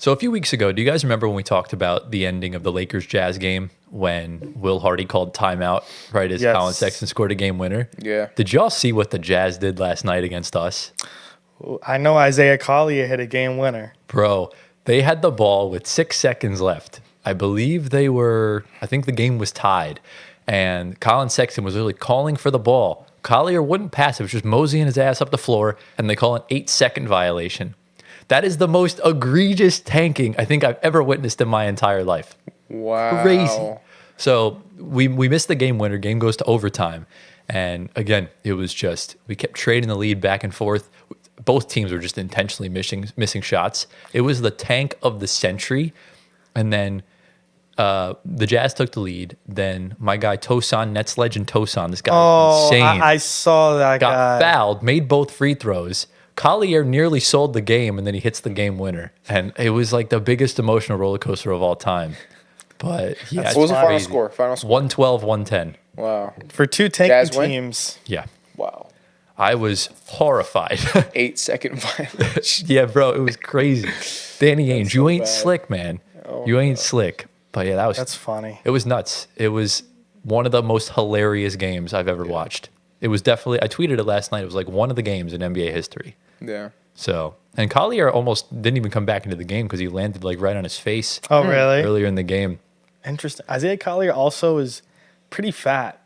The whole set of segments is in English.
So a few weeks ago, do you guys remember when we talked about the ending of the Lakers-Jazz game when Will Hardy called timeout right as Colin Sexton scored a game winner? Yeah. Did y'all see what the Jazz did last night against us? I know Isaiah Collier hit a game winner. Bro, they had the ball with 6 seconds left. I think the game was tied. And Colin Sexton was really calling for the ball. Collier wouldn't pass. It was just moseying his ass up the floor, and they call an 8-second violation. That is the most egregious tanking I think I've ever witnessed in my entire life. Wow. Crazy. So we missed the game winner. Game goes to overtime. And again, it was just, we kept trading the lead back and forth. Both teams were just intentionally missing shots. It was the tank of the century. And then the Jazz took the lead. Then my guy Tosan, Nets legend Tosan, this guy is insane. I saw that guy. Got fouled, made both free throws. Collier nearly sold the game, and then he hits the game winner. And it was like the biggest emotional roller coaster of all time. But yeah, What was the final score? 112-110. Wow. For two tanking teams. Yeah. Wow. I was horrified. 8-second violation. Yeah, bro, it was crazy. Danny Ainge, you ain't bad. slick, man. Oh, you ain't slick. But yeah, That's funny. It was nuts. It was one of the most hilarious games I've ever watched. It was definitely, I tweeted it last night. It was like one of the games in NBA history. Yeah. So, and Collier almost didn't even come back into the game because he landed like right on his face Oh, really? earlier in the game. Interesting. Isaiah Collier also is pretty fat.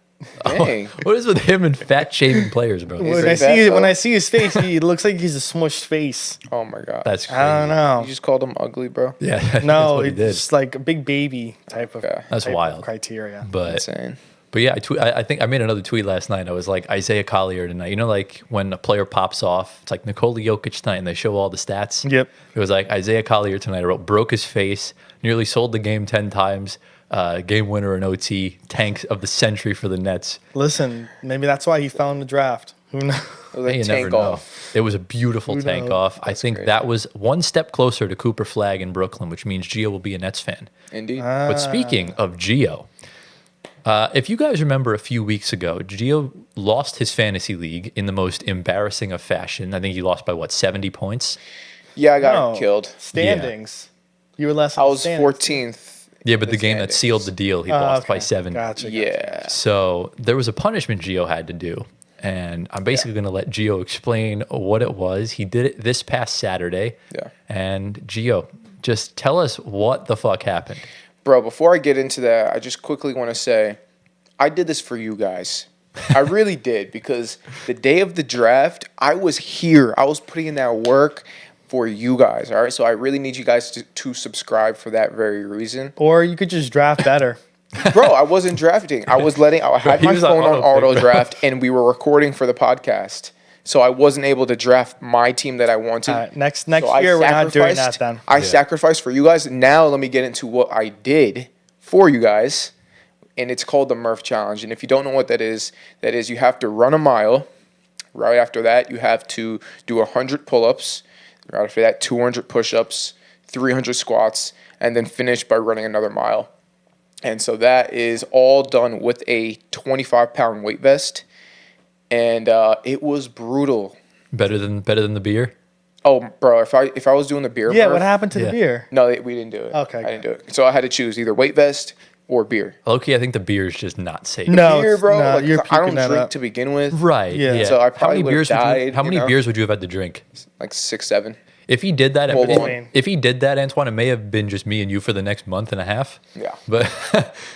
Dang. What is with him and fat shaving players, bro? When I see his face, he looks like he's a smushed face. Oh, my God. That's crazy. I don't know. You just called him ugly, bro? Yeah, that's No, what he it's did. just like a big baby type of. That's type of wild. criteria. But Insane. yeah, I think I made another tweet last night. I was like, Isaiah Collier tonight. You know, like when a player pops off, it's like Nikola Jokic tonight, and they show all the stats. Yep. It was like Isaiah Collier tonight. I wrote, broke his face, nearly sold the game 10 times, game winner in OT, tanks of the century for the Nets. Listen, maybe that's why he fell in the draft. Who knows? It was a You never tank know. off. It was a beautiful Who tank knows? off. I think great. that was one step closer to Cooper Flag in Brooklyn, which means Gio will be a Nets fan. Indeed. But speaking of Gio, if you guys remember a few weeks ago, Gio lost his fantasy league in the most embarrassing of fashion. I think he lost by, 70 points? Yeah, I got killed. Standings. You were less. I was 14th. Yeah, but the game that standings. sealed the deal, he lost by okay. 7. Gotcha. Yeah. So there was a punishment Gio had to do. And I'm basically going to let Gio explain what it was. He did it this past Saturday. Yeah. And Gio, just tell us what the fuck happened. Bro, before I get into that, I just quickly want to say I did this for you guys. I really did, because the day of the draft, I was here. I was putting in that work for you guys, all right? So I really need you guys to subscribe for that very reason. Or you could just draft better. Bro, I wasn't drafting. I had He my was on phone on auto auto pick, draft, and we were recording for the podcast. So I wasn't able to draft my team that I wanted. Next So I year, we're not doing that sacrificed- then. I sacrificed for you guys. Now let me get into what I did for you guys. And it's called the Murph Challenge. And if you don't know what that is you have to run a mile. Right after that, you have to do 100 pull-ups. Right after that, 200 push-ups, 300 squats, and then finish by running another mile. And so that is all done with a 25-pound weight vest. And it was brutal. Better than the beer? Oh, bro, if I was doing the beer, Yeah, Murph, what happened to Yeah. the beer? No, we didn't do it. Okay, I didn't do it. So I had to choose either weight vest or beer. Low-key, I think the beer is just not safe. No, Beer, bro. no, like, you're I don't puking that drink up. to begin with. Right. Yeah. Yeah. So I probably would've died, How many you know? beers would you have had to drink? Like 6, 7. If he did that, Hold on. if he did that, Antoine, it may have been just me and you for the next month and a half. Yeah. But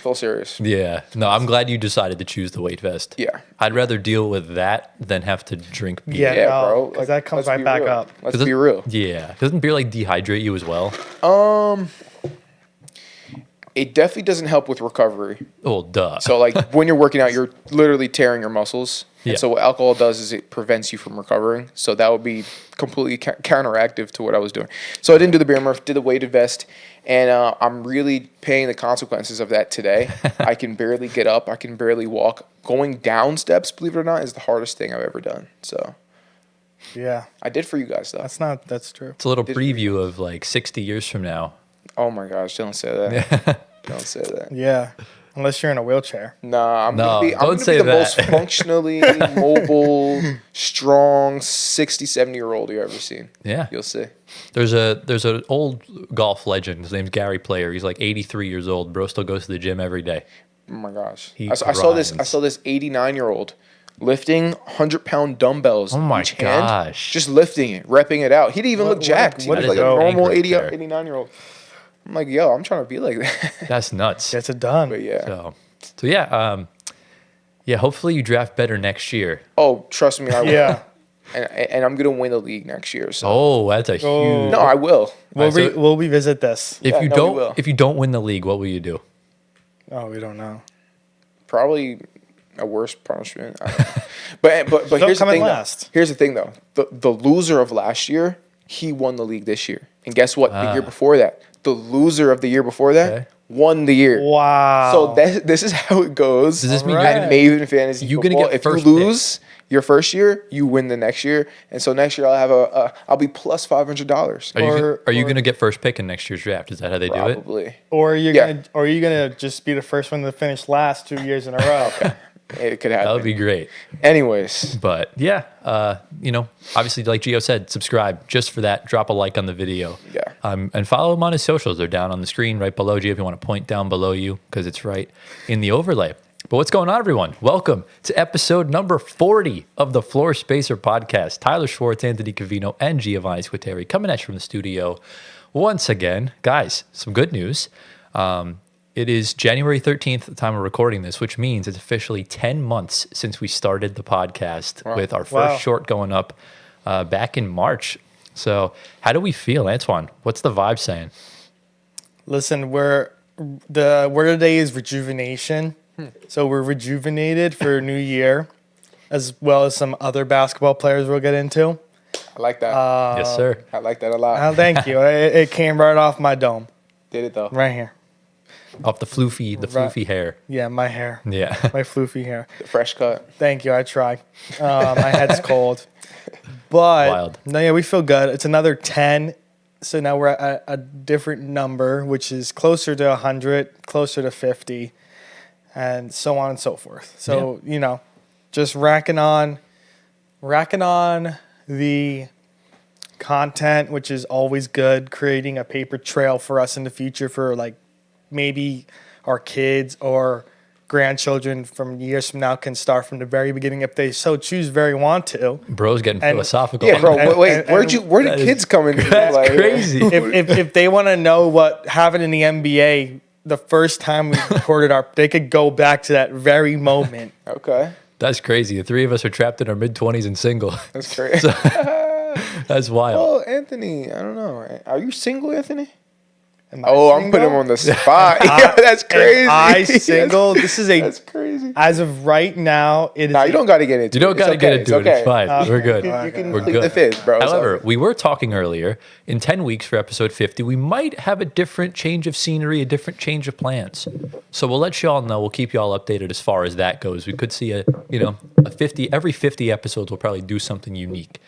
Full serious. yeah, no, I'm glad you decided to choose the weight vest. Yeah. I'd rather deal with that than have to drink beer. Yeah, Yeah, no, bro. 'cause that comes let's right be back real. up. Let's be real. Yeah. Doesn't beer like dehydrate you as well? It definitely doesn't help with recovery. Oh, duh. So, like, when you're working out, you're literally tearing your muscles. Yeah. And so what alcohol does is it prevents you from recovering. So that would be completely counteractive to what I was doing. So I didn't do the beer Murph, did the weighted vest. And I'm really paying the consequences of that today. I can barely get up. I can barely walk. Going down steps, believe it or not, is the hardest thing I've ever done. So Yeah, I did for you guys, though. that's true. It's a little preview of like 60 years from now. Oh, my gosh. Don't say that. Don't say that. Yeah. Unless you're in a wheelchair. Nah, I'm No, gonna be don't say the that. most functionally mobile, strong 60, 70-year-old you've ever seen. Yeah. You'll see. There's an old golf legend. His name's Gary Player. He's like 83 years old. Bro still goes to the gym every day. Oh my gosh. He I saw this grinds. 89-year-old lifting 100-pound dumbbells Oh my each hand. gosh. Just lifting it, repping it out. He didn't even What- look jacked. what He is was like that a normal right 80, there? 89-year-old. I'm like, yo, I'm trying to be like that. That's nuts. Gets it done. But yeah. So yeah, hopefully you draft better next year. Oh, trust me, I will. Yeah. And I'm gonna win the league next year. So Oh, that's a huge. Oh. no, I will. We'll, Alright, so- we'll revisit this. If Yeah, you no, we don't, will. if you don't win the league, what will you do? Oh, we don't know. Probably a worse punishment. I don't know. but Don't here's the come in thing. last. Though. Here's the thing though. The loser of last year, he won the league this year. And guess what? The year before that, the loser of the year before that Okay. won the year. Wow. So this is how it goes. Does this mean at you're Maven Fantasy you're gonna Football. get If you first lose your first year, you win the next year, and so next year I'll have I'll be plus $500. Are you gonna get first pick in next year's draft? Is that how they do it? Probably. or you're Yeah. gonna just be the first one to finish last 2 years in a row. It could happen. That would be great. Anyways, But yeah, obviously, like Gio said, subscribe just for that. Drop a like on the video. Yeah. And follow him on his socials. They're down on the screen right below Gio if you want to point down below you because it's right in the overlay. But what's going on, everyone? Welcome to episode number 40 of the Floor Spacer podcast. Tyler Schwartz, Anthony Cavino, and Giovanni Squiteri coming at you from the studio once again. Guys, some good news. It is January 13th, the time we're recording this, which means it's officially 10 months since we started the podcast with our first Wow. short going up back in March. So how do we feel, Antoine? What's the vibe saying? Listen, the word of the day is rejuvenation. So we're rejuvenated for a new year, as well as some other basketball players we'll get into. I like that. Yes, sir. I like that a lot. Oh, thank you. It came right off my dome, Did it though. right here. Off the floofy hair. Yeah, my hair, Yeah. my floofy hair. The fresh cut. Thank you. I try. My head's cold, but Wild. no, yeah, we feel good. It's another 10, so now we're at a different number, which is closer to 100, closer to 50, and so on and so forth. So just racking on the content, which is always good. Creating a paper trail for us in the future for like maybe our kids or grandchildren from years from now can start from the very beginning if they so choose, very want to. Bro's getting And- philosophical. Yeah, bro. And- wait, and- where did that is- kids come in? That's crazy. If they want to know what happened in the NBA the first time we recorded they could go back to that very moment. Okay, That's crazy. The three of us are trapped in our mid-20s and single. that's crazy. That's wild. Oh, Anthony, I don't know. Are you single, Anthony? Am I Oh, I'm putting him single? on the spot. Yeah, that's crazy. Am I single? This is That's crazy. as of right now, it is. Nah, you don't got to get into You it. don't got to It's get okay. into it. It's fine. Okay. We're good. You can We're plead good. the fifth, bro. It's However, okay. we were talking earlier, in 10 weeks for episode 50, we might have a different change of scenery, a different change of plans. So we'll let you all know. We'll keep you all updated as far as that goes. We could see a 50, every 50 episodes, we'll probably do something unique.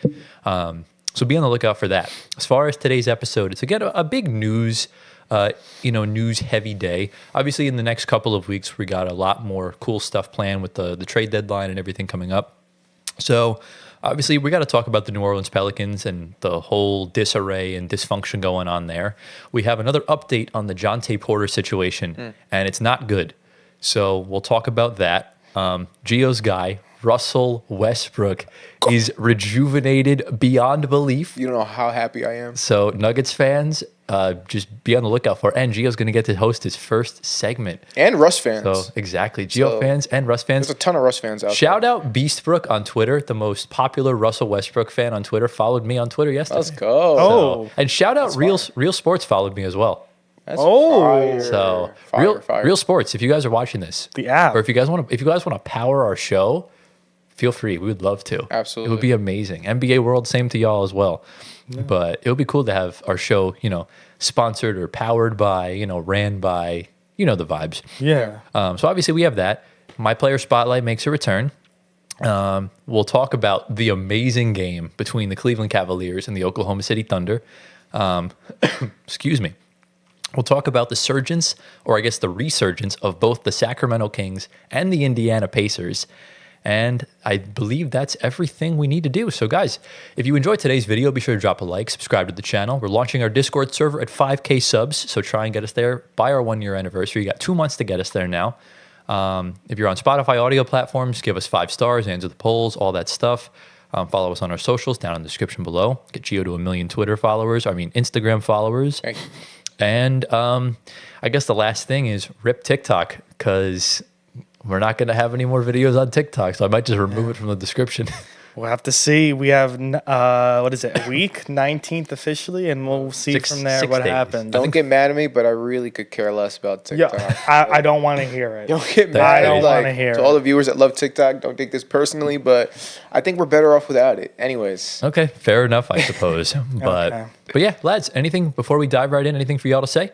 So be on the lookout for that. As far as today's episode, it's again a big news heavy day. Obviously, in the next couple of weeks, we got a lot more cool stuff planned with the trade deadline and everything coming up. So obviously, we got to talk about the New Orleans Pelicans and the whole disarray and dysfunction going on there. We have another update on the Jontay Porter situation, and it's not good. So we'll talk about that. Gio's guy, Russell Westbrook, is rejuvenated beyond belief. You don't know how happy I am. So Nuggets fans, just be on the lookout for it. And Gio's going to get to host his first segment. And Russ fans. So exactly, Gio fans and Russ fans. There's a ton of Russ fans out Shout out Beastbrook on Twitter, the most popular Russell Westbrook fan on Twitter. Followed me on Twitter yesterday. there. Let's go. Oh. And shout out Real Sports followed me as well. That's Oh. fire. So Fire. Real Sports, if you guys are watching this, The app. or if you guys want to power our show, feel free. We would love to. Absolutely. It would be amazing. NBA World, same to y'all as well. But it would be cool to have our show, sponsored or powered by, ran by, the vibes. Yeah. So obviously we have that. My player spotlight makes a return. We'll talk about the amazing game between the Cleveland Cavaliers and the Oklahoma City Thunder. Excuse me. We'll talk about the surgence, or I guess the resurgence, of both the Sacramento Kings and the Indiana Pacers. And I believe that's everything we need to do. So guys, if you enjoyed today's video, be sure to drop a like, subscribe to the channel. We're launching our Discord server at 5K subs, so try and get us there by our 1-year anniversary. You got 2 months to get us there now. If you're on Spotify audio platforms, give us 5 stars, answer the polls, all that stuff. Follow us on our socials down in the description below. Get Gio to 1 million Instagram followers. Thank you. And I guess the last thing is rip TikTok, because we're not going to have any more videos on TikTok, so I might just remove it from the description. We'll have to see. We have, a week, 19th officially, and we'll see from there what days. happens. Don't get mad at me, but I really could care less about TikTok. Yeah, I don't want to hear it. Don't get mad. I don't want to hear to it. all the viewers that love TikTok, don't take this personally, but I think we're better off without it. Anyways. Okay, fair enough, I suppose. But yeah, lads, anything before we dive right in? Anything for y'all to say?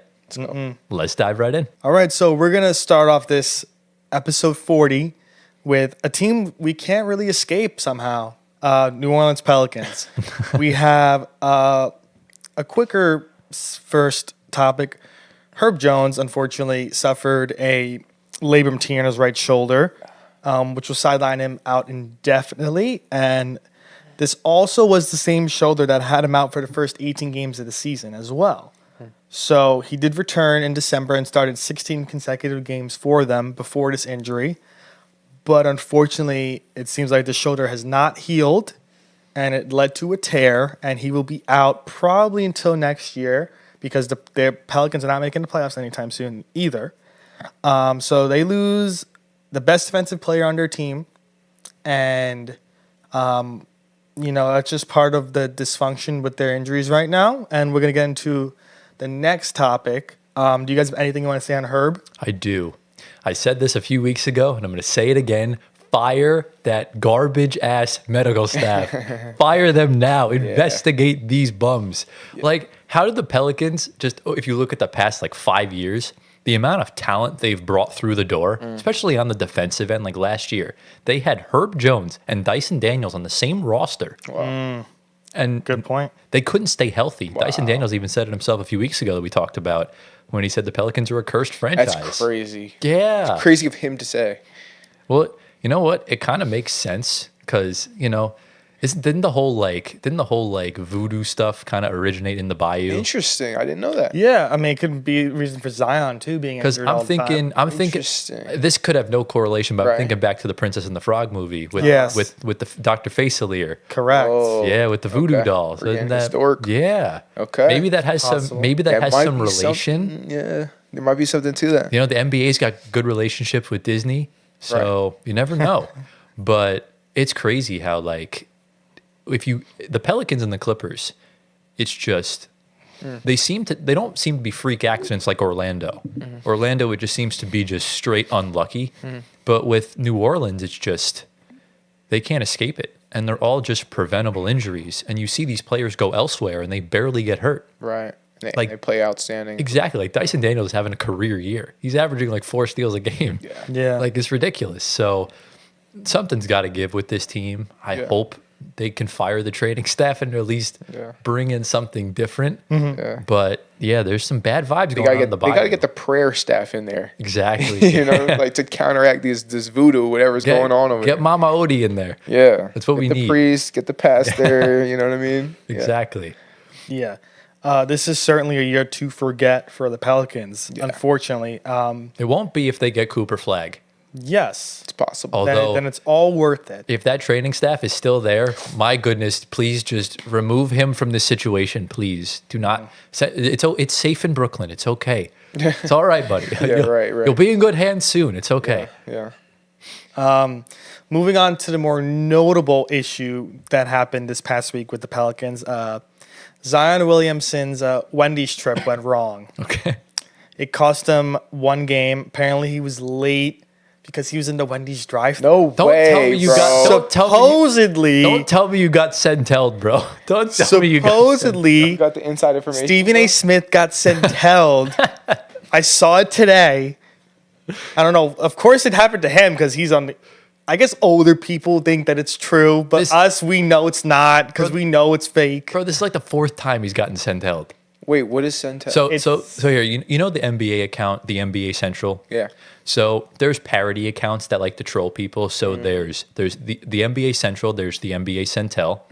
Let's dive right in. All right, so we're going to start off this episode 40 with a team we can't really escape somehow. New Orleans Pelicans. We have a quicker first topic. Herb Jones, unfortunately, suffered a labrum tear in his right shoulder, which will sideline him out indefinitely. And this also was the same shoulder that had him out for the first 18 games of the season as well. So he did return in December and started 16 consecutive games for them before this injury. But unfortunately, it seems like the shoulder has not healed, and it led to a tear, and he will be out probably until next year because the Pelicans are not making the playoffs anytime soon either. So they lose the best defensive player on their team, and that's just part of the dysfunction with their injuries right now. And we're going to get into the next topic. Do you guys have anything you want to say on Herb? I do. I said this a few weeks ago, and I'm going to say it again. Fire that garbage-ass medical staff. Fire them now. Investigate these bums. Yeah. Like, how did the Pelicans, just if you look at the past, 5 years, the amount of talent they've brought through the door, especially on the defensive end, like last year, they had Herb Jones and Dyson Daniels on the same roster. Wow. And good point. They couldn't stay healthy. Wow. Dyson Daniels even said it himself a few weeks ago that we talked about when he said the Pelicans are a cursed franchise. That's crazy. Yeah. It's crazy of him to say. Well, you know what? It kind of makes sense because, didn't the whole voodoo stuff kind of originate in the Bayou? Interesting. I didn't know that. Yeah, I mean, it could be a reason for Zion too being injured all the time. I'm thinking this could have no correlation, but I'm thinking back to the Princess and the Frog movie with the Dr. Facelier. Correct. Oh, yeah, with the voodoo dolls. Isn't that historic? Yeah. Okay. Maybe that has some relation. Yeah, there might be something to that. The NBA's got good relationships with Disney, so you never know. But it's crazy how the Pelicans and the Clippers, it's just they don't seem to be freak accidents like Orlando. Orlando, it just seems to be just straight unlucky. But with New Orleans, it's just they can't escape it, and they're all just preventable injuries. And you see these players go elsewhere, and they barely get hurt. Right. They play outstanding. Exactly. Like Dyson Daniels is having a career year. He's averaging 4 steals a game. Yeah. It's ridiculous. So something's got to give with this team. I hope they can fire the training staff and at least bring in something different. Yeah. But there's some bad vibes going on in the Bayou. They got to get the prayer staff in there. Exactly. To counteract this voodoo, whatever's going on over there. Get Mama Odie in there. Yeah. That's what we need. Get the priest, get the pastor, you know what I mean? Exactly. Yeah. This is certainly a year to forget for the Pelicans, unfortunately. It won't be if they get Cooper Flag. Yes. It's possible. Although, then it's all worth it. If that training staff is still there, my goodness, please just remove him from this situation. Please do not. It's safe in Brooklyn. It's okay. It's all right, buddy. Right. You'll be in good hands soon. It's okay. Yeah. Moving on to the more notable issue that happened this past week with the Pelicans. Zion Williamson's Wendy's trip went wrong. Okay. It cost him 1 game. Apparently, he was late because he was in the Wendy's drive-thru. No way, Don't tell me you got senteled, bro. Don't tell me you got Supposedly, got the inside information. Stephen A. Smith got senteled. I saw it today. I don't know. Of course, it happened to him because he's on the... I guess older people think that it's true, but we know it's not because we know it's fake. Bro, this is the 4th time he's gotten senteled. Wait, what is Centel? So here, you know the NBA account, the NBA Central? Yeah. So there's parody accounts that like to troll people. So there's the NBA Central, there's the NBA Centel,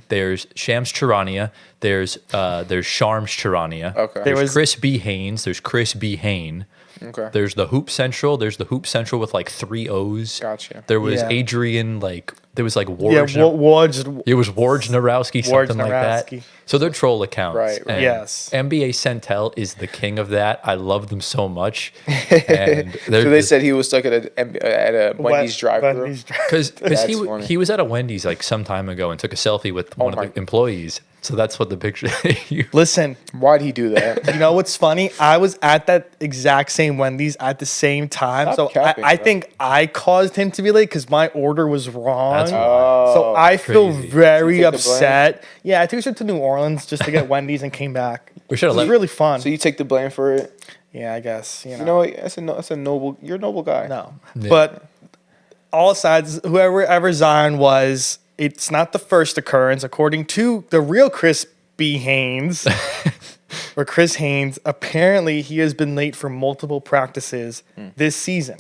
there's Shams Charania, there's Sharms Charania. Okay. There's Chris B. Haynes, there's Chris B. Hayne. Okay. There's the Hoop Central. There's the Hoop Central with like 3 O's. Gotcha. There was Yeah. Adrian, like there was like Yeah, Woj. It was Woj Narowski, something like that. Narowski. So they're troll accounts. Right. And Yes. NBA Centel is the king of that. I love them so much. And So they said he was stuck at a Wendy's drive-thru. because That's funny. he was at a Wendy's like some time ago and took a selfie with one my- of the employees. So that's what the picture. Listen, Why'd he do that? you know what's funny? I was at that exact same Wendy's at the same time. Stop So capping, I bro. think I caused him to be late because my order was wrong. That's So I feel Crazy. very So you take the blame? upset. Yeah, I took a trip to New Orleans just to get Wendy's and came back. We should've It was let- really fun. So you take the blame for it? Yeah, I guess. You know what? That's a noble. You're a noble guy. No. Yeah. But all sides, whoever Zion was, it's not the first occurrence. According to the real Chris B. Haynes, or Chris Haynes, apparently he has been late for multiple practices this season.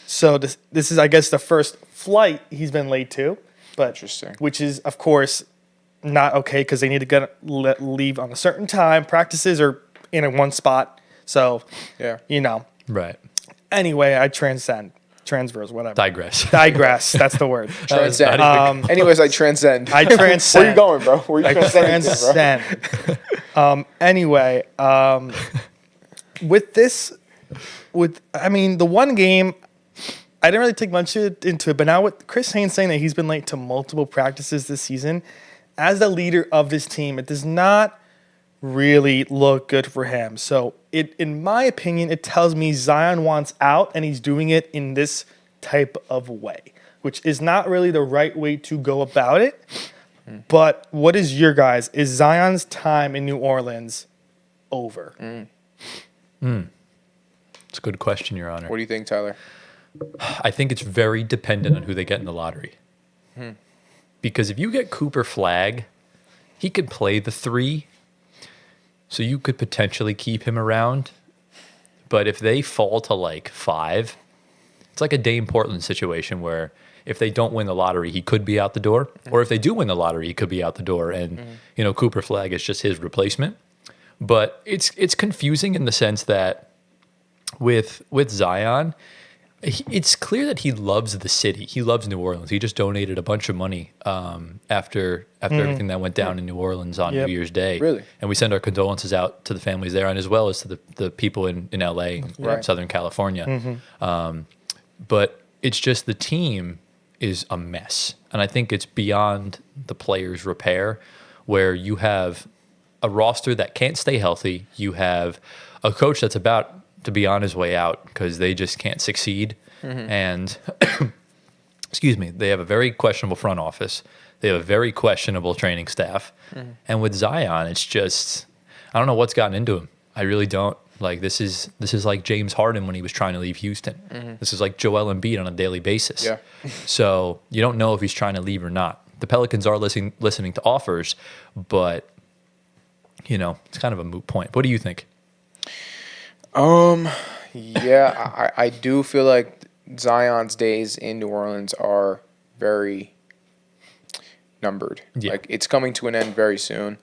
So this is, I guess, the first flight he's been late to. But Interesting. Which is, of course, not okay because they need to leave on a certain time. Practices are in a one spot. So, Yeah. you know. Right. Anyway, I transverse, whatever. Digress. Digress. That's the word. Transcend. not Anyways, I transcend. I transcend. Where you going, bro? Where you I transcending to, bro? transcend. Anyway, with this, I mean, the one game, I didn't really take much into it, but now with Chris Haynes saying that he's been late to multiple practices this season, as the leader of this team, it does not really look good for him. So in my opinion, it tells me Zion wants out and he's doing it in this type of way, which is not really the right way to go about it. But what is your guys? Is Zion's time in New Orleans over? It's a good question, Your Honor. What do you think, Tyler? I think it's very dependent on who they get in the lottery. Because if you get Cooper Flag, he could play the 3. So you could potentially keep him around. But if they fall to like 5, it's like a Dame Portland situation where if they don't win the lottery, he could be out the door. Or if they do win the lottery, he could be out the door. And, you know, Cooper Flag is just his replacement. But it's confusing in the sense that with Zion, it's clear that he loves the city. He loves New Orleans. He just donated a bunch of money after everything that went down in New Orleans on Yep. New Year's Day. Really? And we send our condolences out to the families there and as well as to the people in LA and Right. Southern California. But it's just the team is a mess. And I think it's beyond the players' repair where you have a roster that can't stay healthy. You have a coach that's about to be on his way out because they just can't succeed. And excuse me, they have a very questionable front office. They have a very questionable training staff. And with Zion, it's just, I don't know what's gotten into him. I really don't. Like this is like James Harden when he was trying to leave Houston. This is like Joel Embiid on a daily basis. Yeah. So you don't know if he's trying to leave or not. The Pelicans are listening to offers, but you know, it's kind of a moot point. What do you think? Yeah, I do feel like Zion's days in New Orleans are very numbered. Yeah. Like it's coming to an end very soon.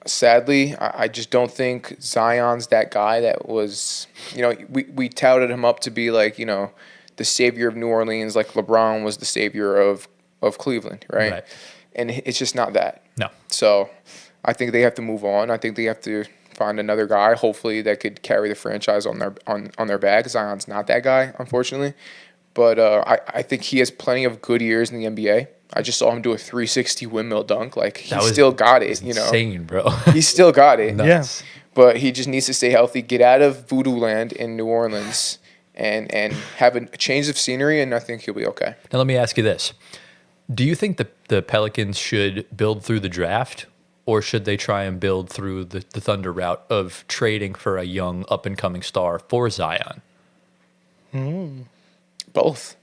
Sadly, I just don't think Zion's that guy that was, you know, we touted him up to be like, you know, the savior of New Orleans, like LeBron was the savior of Cleveland, right? And it's just not that. No. So I think they have to move on. I think they have to find another guy, hopefully, that could carry the franchise on their back. Zion's not that guy, unfortunately. But I think he has plenty of good years in the NBA. I just saw him do a 360 windmill dunk. Like, he still got it, you know. Insane, bro. He still got it. Nuts. But he just needs to stay healthy, get out of voodoo land in New Orleans, and have a change of scenery, and I think he'll be okay. Now, let me ask you this. Do you think the Pelicans should build through the draft, or should they try and build through the Thunder route of trading for a young up-and-coming star for Zion? Both.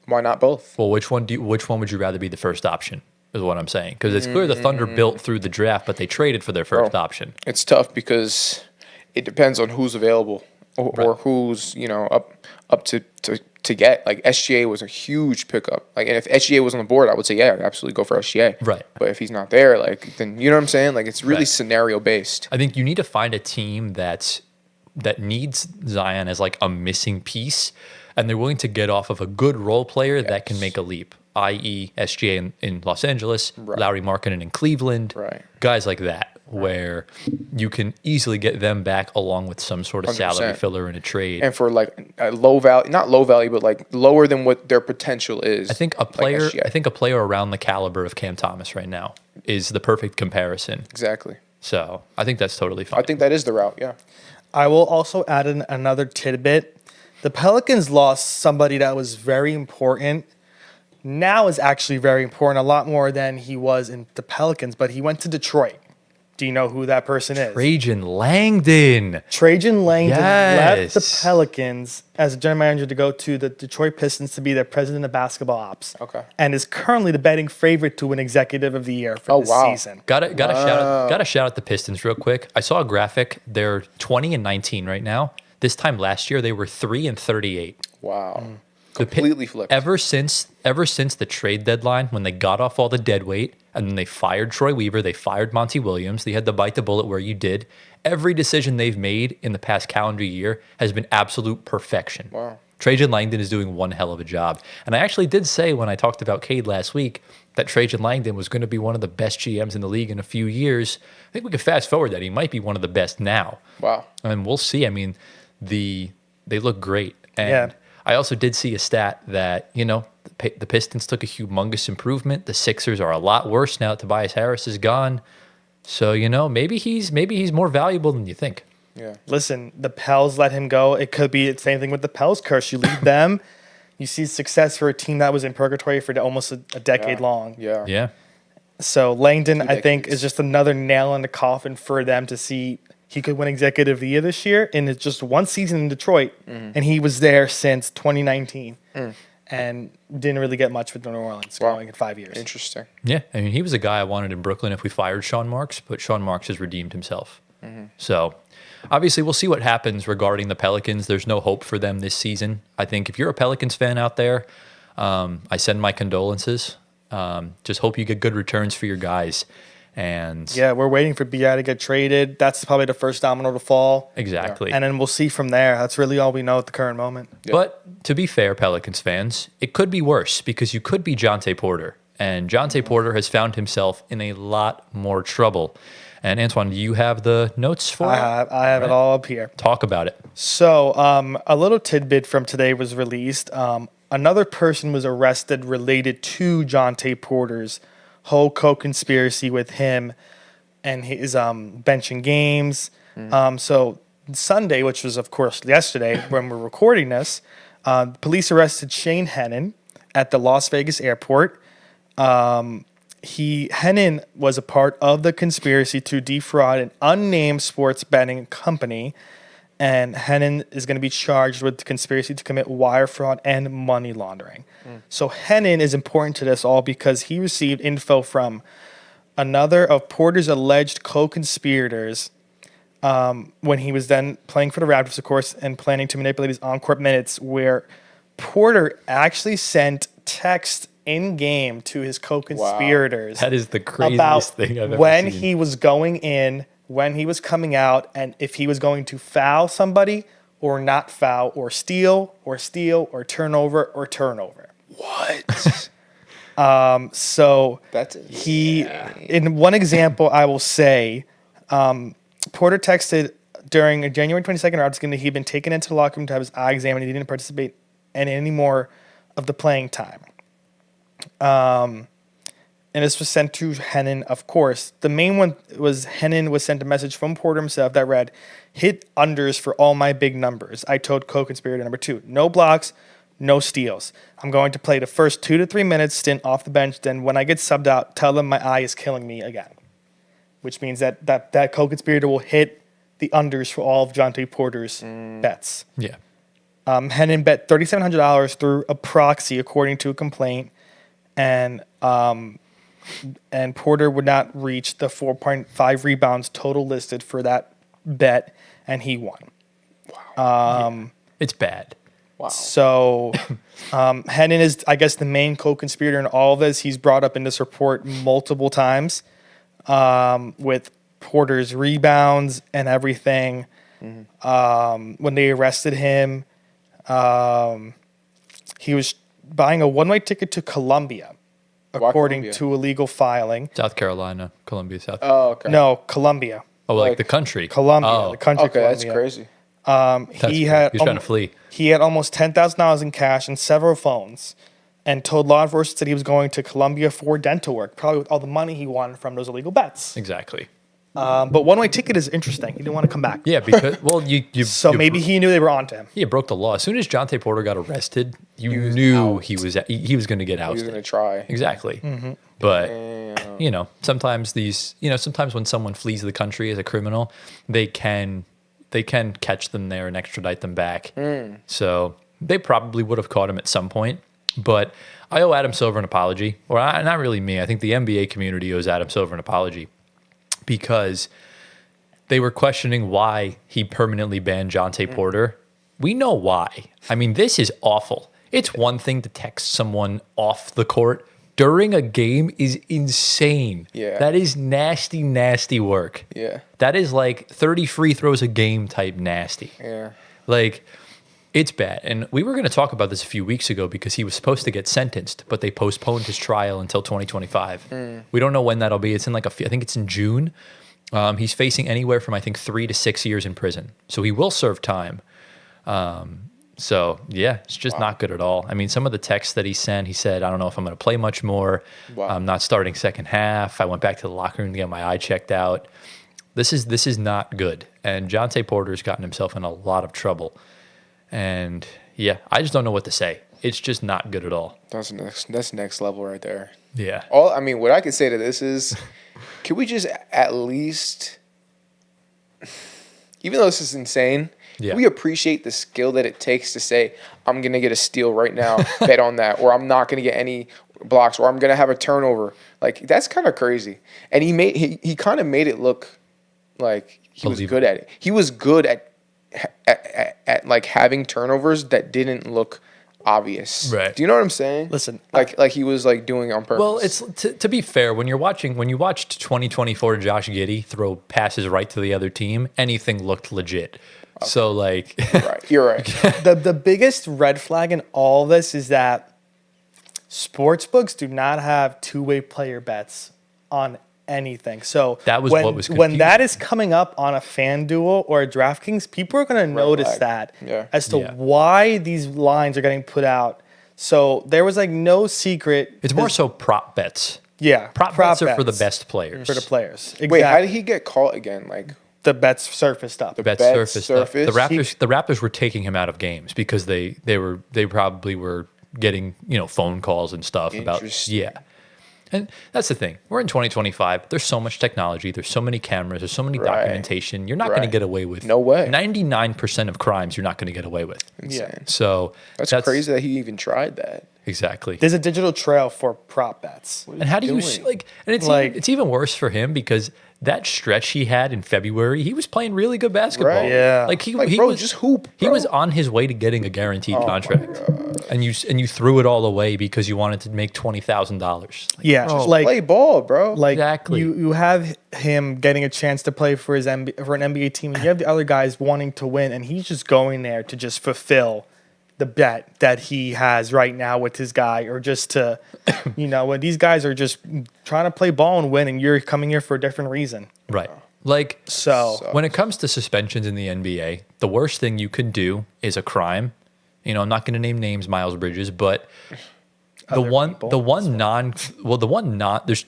Why not both? Well, which one would you rather be the first option? is what I'm saying. Because it's clear the Thunder built through the draft, but they traded for their first option. It's tough because it depends on who's available or who's up to get. Like SGA was a huge pickup. Like, and if SGA was on the board, I would say absolutely go for SGA. Right. But if he's not there, like then you know what I'm saying. Like it's really scenario based. I think you need to find a team that needs Zion as like a missing piece, and they're willing to get off of a good role player that can make a leap, i.e. SGA in Los Angeles, Lauri Markkanen in Cleveland, guys like that, where you can easily get them back along with some sort of 100%. salary filler in a trade. And for like a low value, not low value, but like lower than what their potential is. I think a player around the caliber of Cam Thomas right now is the perfect comparison. Exactly. So I think that's totally fine. I think that is the route. Yeah. I will also add in another tidbit. The Pelicans lost somebody that was very important. Now is actually very important, a lot more than he was in the Pelicans, but he went to Detroit. Do you know who that person is? Trajan Langdon. Trajan Langdon left Yes. the Pelicans as a general manager to go to the Detroit Pistons to be their president of basketball ops. Okay. And is currently the betting favorite to win executive of the year for this season. Got to shout out the Pistons real quick. I saw a graphic. They're 20-19 right now. This time last year they were 3-38. Wow. Completely flipped. Ever since the trade deadline, when they got off all the dead weight and then they fired Troy Weaver, they fired Monty Williams, they had to bite the bullet where you did. Every decision they've made in the past calendar year has been absolute perfection. Wow. Trajan Langdon is doing one hell of a job. And I actually did say when I talked about Cade last week that Trajan Langdon was going to be one of the best GMs in the league in a few years. I think we could fast forward that. He might be one of the best now. Wow. And we'll see. I mean, they look great. And Yeah. I also did see a stat that, the Pistons took a humongous improvement. The Sixers are a lot worse now that Tobias Harris is gone. So, maybe he's more valuable than you think. Yeah. Listen, the Pels let him go. It could be the same thing with the Pels curse. You leave them, you see success for a team that was in purgatory for almost a decade long. Yeah. Yeah. So Langdon, I think, decades. is just another nail in the coffin for them to see he could win Executive of the Year this year. And it's just one season in Detroit, and he was there since 2019 and didn't really get much with New Orleans going in 5 years. Interesting. Yeah. I mean, he was a guy I wanted in Brooklyn if we fired Sean Marks, but Sean Marks has redeemed himself. So obviously we'll see what happens regarding the Pelicans. There's no hope for them this season. I think if you're a Pelicans fan out there, I send my condolences. Just hope you get good returns for your guys. And Yeah, we're waiting for BI to get traded. That's probably the first domino to fall. exactly. And then we'll see from there. That's really all we know at the current moment. But to be fair, Pelicans fans, it could be worse because you could be Jontay Porter. And Jontay Porter has found himself in a lot more trouble. And Antoine, do you have the notes for it? I have it all up here. Talk about it. So a little tidbit from today was released. Another person was arrested related to Jontay Porter's whole co-conspiracy with him and his benching games. So Sunday, which was, of course, yesterday when we're recording this, police arrested Shane Hennon at the Las Vegas airport. Hennon was a part of the conspiracy to defraud an unnamed sports betting company, and Hennon is going to be charged with the conspiracy to commit wire fraud and money laundering. So Hennon is important to this all because he received info from another of Porter's alleged co-conspirators when he was then playing for the Raptors, of course, and planning to manipulate his on-court minutes, where Porter actually sent text in-game to his co-conspirators. That is the craziest about thing I've ever when seen. he was going in, when he was coming out, and if he was going to foul somebody or not foul, or steal, or turnover, or turnover. What? So That's in one example, I will say, Porter texted during a January 22nd Raptors game that he'd been taken into the locker room to have his eye examined and he didn't participate in any more of the playing time. And this was sent to Hennon, of course. The main one was Hennon was sent a message from Porter himself that read, "Hit unders for all my big numbers. I told co-conspirator number 2, no blocks, no steals. I'm going to play the first 2 to 3 minutes stint off the bench. Then when I get subbed out, tell them my eye is killing me again." Which means that co-conspirator will hit the unders for all of Jontay Porter's bets. Yeah. Hennon bet $3,700 through a proxy, according to a complaint. And and Porter would not reach the 4.5 rebounds total listed for that bet, and he won. It's bad. Wow. So Hennon is, I guess, the main co-conspirator in all of this. He's brought up in this report multiple times with Porter's rebounds and everything. When they arrested him, he was buying a one-way ticket to Colombia, according Colombia? to illegal filing. South Carolina, Columbia, South. Oh, okay. No, Colombia. Oh, like like the country. Colombia, Oh, the country Okay, that's Colombia. crazy. He had He's trying to flee. He had almost $10,000 in cash and several phones, and told law enforcement that he was going to Colombia for dental work, probably with all the money he won from those illegal bets. Exactly. But one-way ticket is interesting. He didn't want to come back. Yeah, because you So maybe he knew they were onto him. he broke the law. As soon as Jontay Porter got arrested, you knew he was going to get He was ousted. gonna try. Exactly. But sometimes sometimes when someone flees the country as a criminal, they can catch them there and extradite them back. So they probably would have caught him at some point. But I owe Adam Silver an apology, or not really me. I think the NBA community owes Adam Silver an apology because they were questioning why he permanently banned Jontay Porter. We know why. I mean, this is awful. It's one thing to text someone off the court during a game is insane. Yeah. That is nasty, nasty work. Yeah. That is like 30 free throws a game type nasty. Yeah. Like, it's bad. And we were going to talk about this a few weeks ago because he was supposed to get sentenced, but they postponed his trial until 2025. We don't know when that'll be. It's in I think it's in June. He's facing anywhere from, I think, 3 to 6 years in prison. So he will serve time. So, yeah, it's just not good at all. I mean, some of the texts that he sent, he said, I don't know if I'm going to play much more. Wow. I'm not starting second half. I went back to the locker room to get my eye checked out. This is not good. And Jontay Porter's gotten himself in a lot of trouble. And, yeah, I just don't know what to say. It's just not good at all. That's next level right there. Yeah. What I could say to this is, can we just at least, even though this is insane, Yeah. we appreciate the skill that it takes to say, I'm going to get a steal right now, bet on that, or I'm not going to get any blocks, or I'm going to have a turnover. Like, that's kind of crazy. And he kind of made it look like he was good at it. He was good at like having turnovers that didn't look obvious. Right. Do you know what I'm saying? Listen, like he was like doing it on purpose. Well, it's to be fair, when you watched 2024 Josh Giddey throw passes right to the other team, anything looked legit. Okay. So like, right, you're right. the biggest red flag in all this is that sportsbooks do not have two-way player bets on anything. So that was when, what was when that is coming up on a FanDuel or a DraftKings, people are going to notice flag. that as to why these lines are getting put out. So there was like no secret. It's more so prop bets. Yeah, Prop bets are for the best players. For the players. Exactly. Wait, how did he get caught again? Like the bets surfaced up. The bets surfaced up. The Raptors were taking him out of games because they probably were getting phone calls and stuff about And that's the thing. We're in 2025. There's so much technology. There's so many cameras. There's so many documentation. You're not going to get away with. No way. 99% of crimes you're not going to get away with. Insane. Yeah. So that's crazy that he even tried that. Exactly. There's a digital trail for prop bets. And how do you like? And it's even worse for him because that stretch he had in February, he was playing really good basketball. Right. Yeah. Like he bro, was just hoop. Bro. He was on his way to getting a guaranteed contract, and you threw it all away because you wanted to make $20,000. Yeah, just play ball, bro. Like exactly. You have him getting a chance to play for an NBA team, and you have the other guys wanting to win, and he's just going there to just fulfill the bet that he has right now with his guy, or just to, when these guys are just trying to play ball and win, and you're coming here for a different reason. Right. Like, so when it comes to suspensions in the NBA, the worst thing you can do is a crime. I'm not going to name names, Miles Bridges, but there's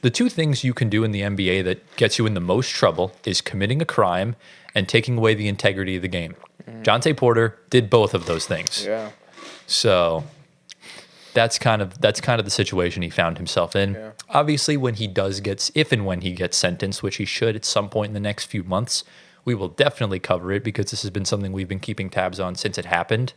the two things you can do in the NBA that gets you in the most trouble is committing a crime and taking away the integrity of the game. Jontay Porter did both of those things. Yeah. So that's kind of the situation he found himself in. Yeah. Obviously, if and when he gets sentenced, which he should at some point in the next few months, we will definitely cover it because this has been something we've been keeping tabs on since it happened.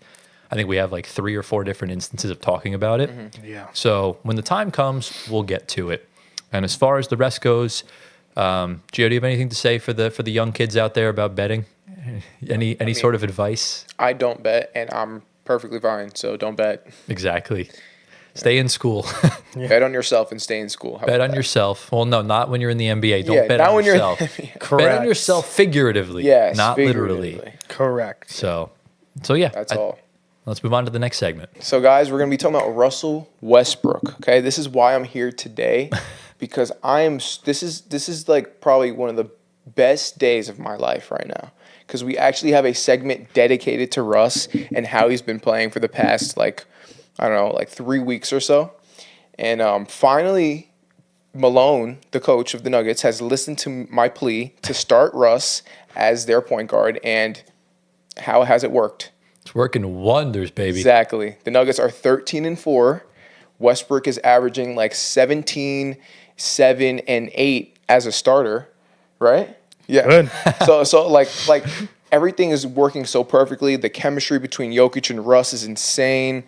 I think we have like 3 or 4 different instances of talking about it. Mm-hmm. Yeah. So when the time comes, we'll get to it. And as far as the rest goes, Gio, do you have anything to say for the young kids out there about betting? Any sort of advice? I don't bet, and I'm perfectly fine. So don't bet. Exactly. Stay in school. Bet on yourself and stay in school. How Bet about on that? yourself. Well, no, not when you're in the NBA. Don't Yeah, bet not on when you're in yourself. the NBA. Bet Correct. on yourself figuratively, Yes, not figuratively. literally. Correct. So yeah, That's all. Let's move on to the next segment. So, guys, we're going to be talking about Russell Westbrook. Okay, this is why I'm here today, because This is like probably one of the best days of my life right now, because we actually have a segment dedicated to Russ and how he's been playing for the past 3 weeks or so, and finally, Malone, the coach of the Nuggets, has listened to my plea to start Russ as their point guard, and how has it worked? It's working wonders, baby. Exactly. The Nuggets are 13-4. Westbrook is averaging like 17, 7, and 8 as a starter, right? Yeah. Good. So like everything is working so perfectly. The chemistry between Jokic and Russ is insane.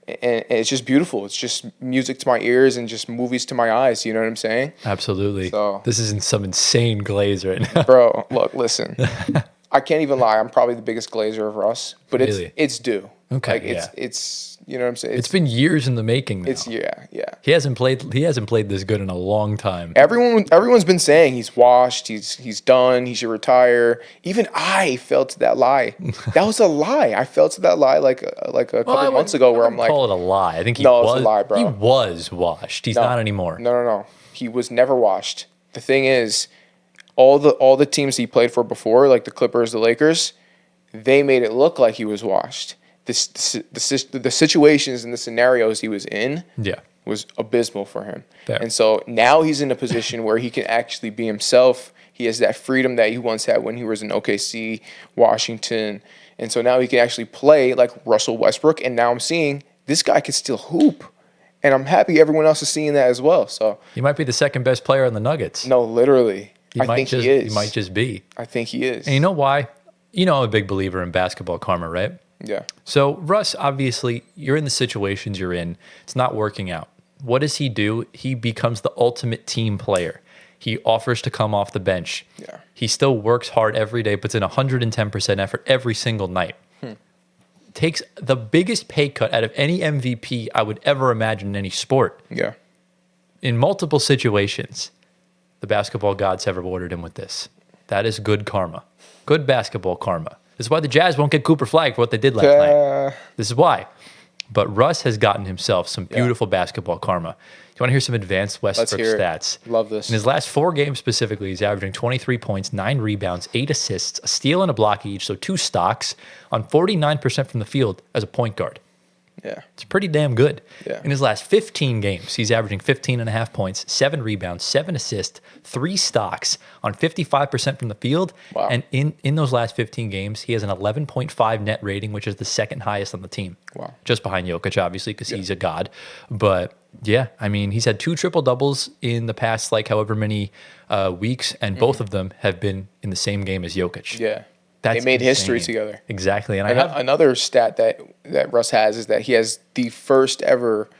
And it's just beautiful. It's just music to my ears and just movies to my eyes. You know what I'm saying? Absolutely. So- This is in some insane glaze right now. Bro, look, listen. I can't even lie. I'm probably the biggest glazer of Russ, but Really? it's due. Okay, Like yeah. it's you know what I'm saying? It's been years in the making now. yeah. He hasn't played this good in a long time. Everyone's been saying he's washed, he's done, he should retire. Even I fell to that lie. That was a lie. I fell to that lie like a couple months ago where I'm like, call it a lie. I think he No, was it's a lie, bro. He was washed. He's not anymore. No. He was never washed. The thing is, all the teams he played for before, like the Clippers, the Lakers, they made it look like he was washed. The situations and the scenarios he was in Yeah. was abysmal for him. Fair. And so now he's in a position where he can actually be himself. He has that freedom that he once had when he was in OKC, Washington. And so now he can actually play like Russell Westbrook. And now I'm seeing this guy can still hoop. And I'm happy everyone else is seeing that as well. So, He might be the second best player on the Nuggets. no, literally. I think he is. He might just be. I think he is. And you know why? You know I'm a big believer in basketball karma, right? Yeah. So Russ, obviously, you're in the situations you're in. It's not working out. What does he do? He becomes the ultimate team player. He offers to come off the bench. Yeah. He still works hard every day, puts in 110% effort every single night. Takes the biggest pay cut out of any MVP I would ever imagine in any sport. Yeah. In multiple situations, the basketball gods have rewarded him with this. That is good karma. Good basketball karma. This is why the Jazz won't get Cooper Flag for what they did last night. This is why. But Russ has gotten himself some beautiful basketball karma. You want to hear some advanced Westbrook hear it. stats? Love this. In his last 4 games specifically, he's averaging 23 points, 9 rebounds, 8 assists, a steal and a block each, so 2 stocks on 49% from the field as a point guard. Yeah. It's pretty damn good. Yeah. In his last 15 games, he's averaging 15.5 points, 7 rebounds, 7 assists, 3 stocks on 55% from the field. Wow. And in those last 15 games, he has an 11.5 net rating, which is the second highest on the team. Wow. Just behind Jokic, obviously, because he's a god. But yeah, I mean, he's had 2 triple-doubles in the past, like, however many weeks, and both of them have been in the same game as Jokic. Yeah. That's they made history insane. together. Exactly. And I And have another stat that Russ has is that he has the first ever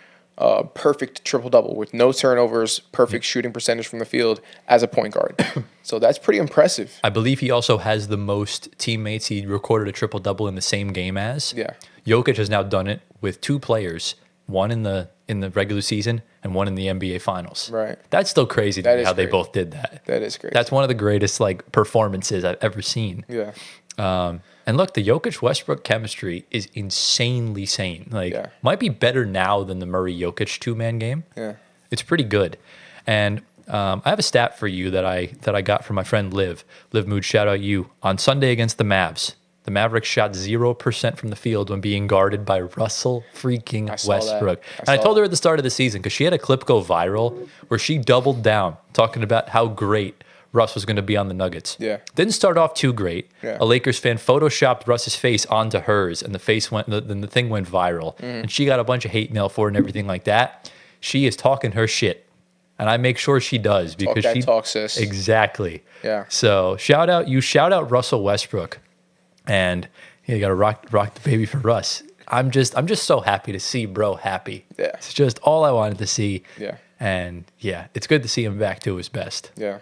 perfect triple-double with no turnovers, perfect shooting percentage from the field as a point guard. So that's pretty impressive. I believe he also has the most teammates he recorded a triple-double in the same game as. Yeah. Jokic has now done it with 2 players, one in the regular season and one in the NBA Finals. Right. That's still crazy to That me is how they crazy. both did that. That is crazy. That's one of the greatest like performances I've ever seen. Yeah. And look, the Jokic Westbrook chemistry is insanely sane. Like, Yeah. might be better now than the Murray Jokic 2-man game. Yeah. It's pretty good. And I have a stat for you that I got from my friend Liv. Liv Mood, shout out you. On Sunday against the Mavs, the Mavericks shot 0% from the field when being guarded by Russell freaking I saw that. Westbrook. I And I saw told that. her at the start of the season, because she had a clip go viral where she doubled down talking about how great Russ was going to be on the Nuggets. Yeah. Didn't start off too great. Yeah. A Lakers fan photoshopped Russ's face onto hers, and the thing went viral. Mm-hmm. And she got a bunch of hate mail for it and everything like that. She is talking her shit, and I make sure she does because that she talk, sis. Exactly. Yeah. So shout out Russell Westbrook, and you got to rock the baby for Russ. I'm just so happy to see bro happy. Yeah. It's just all I wanted to see. Yeah. And yeah, it's good to see him back to his best. Yeah.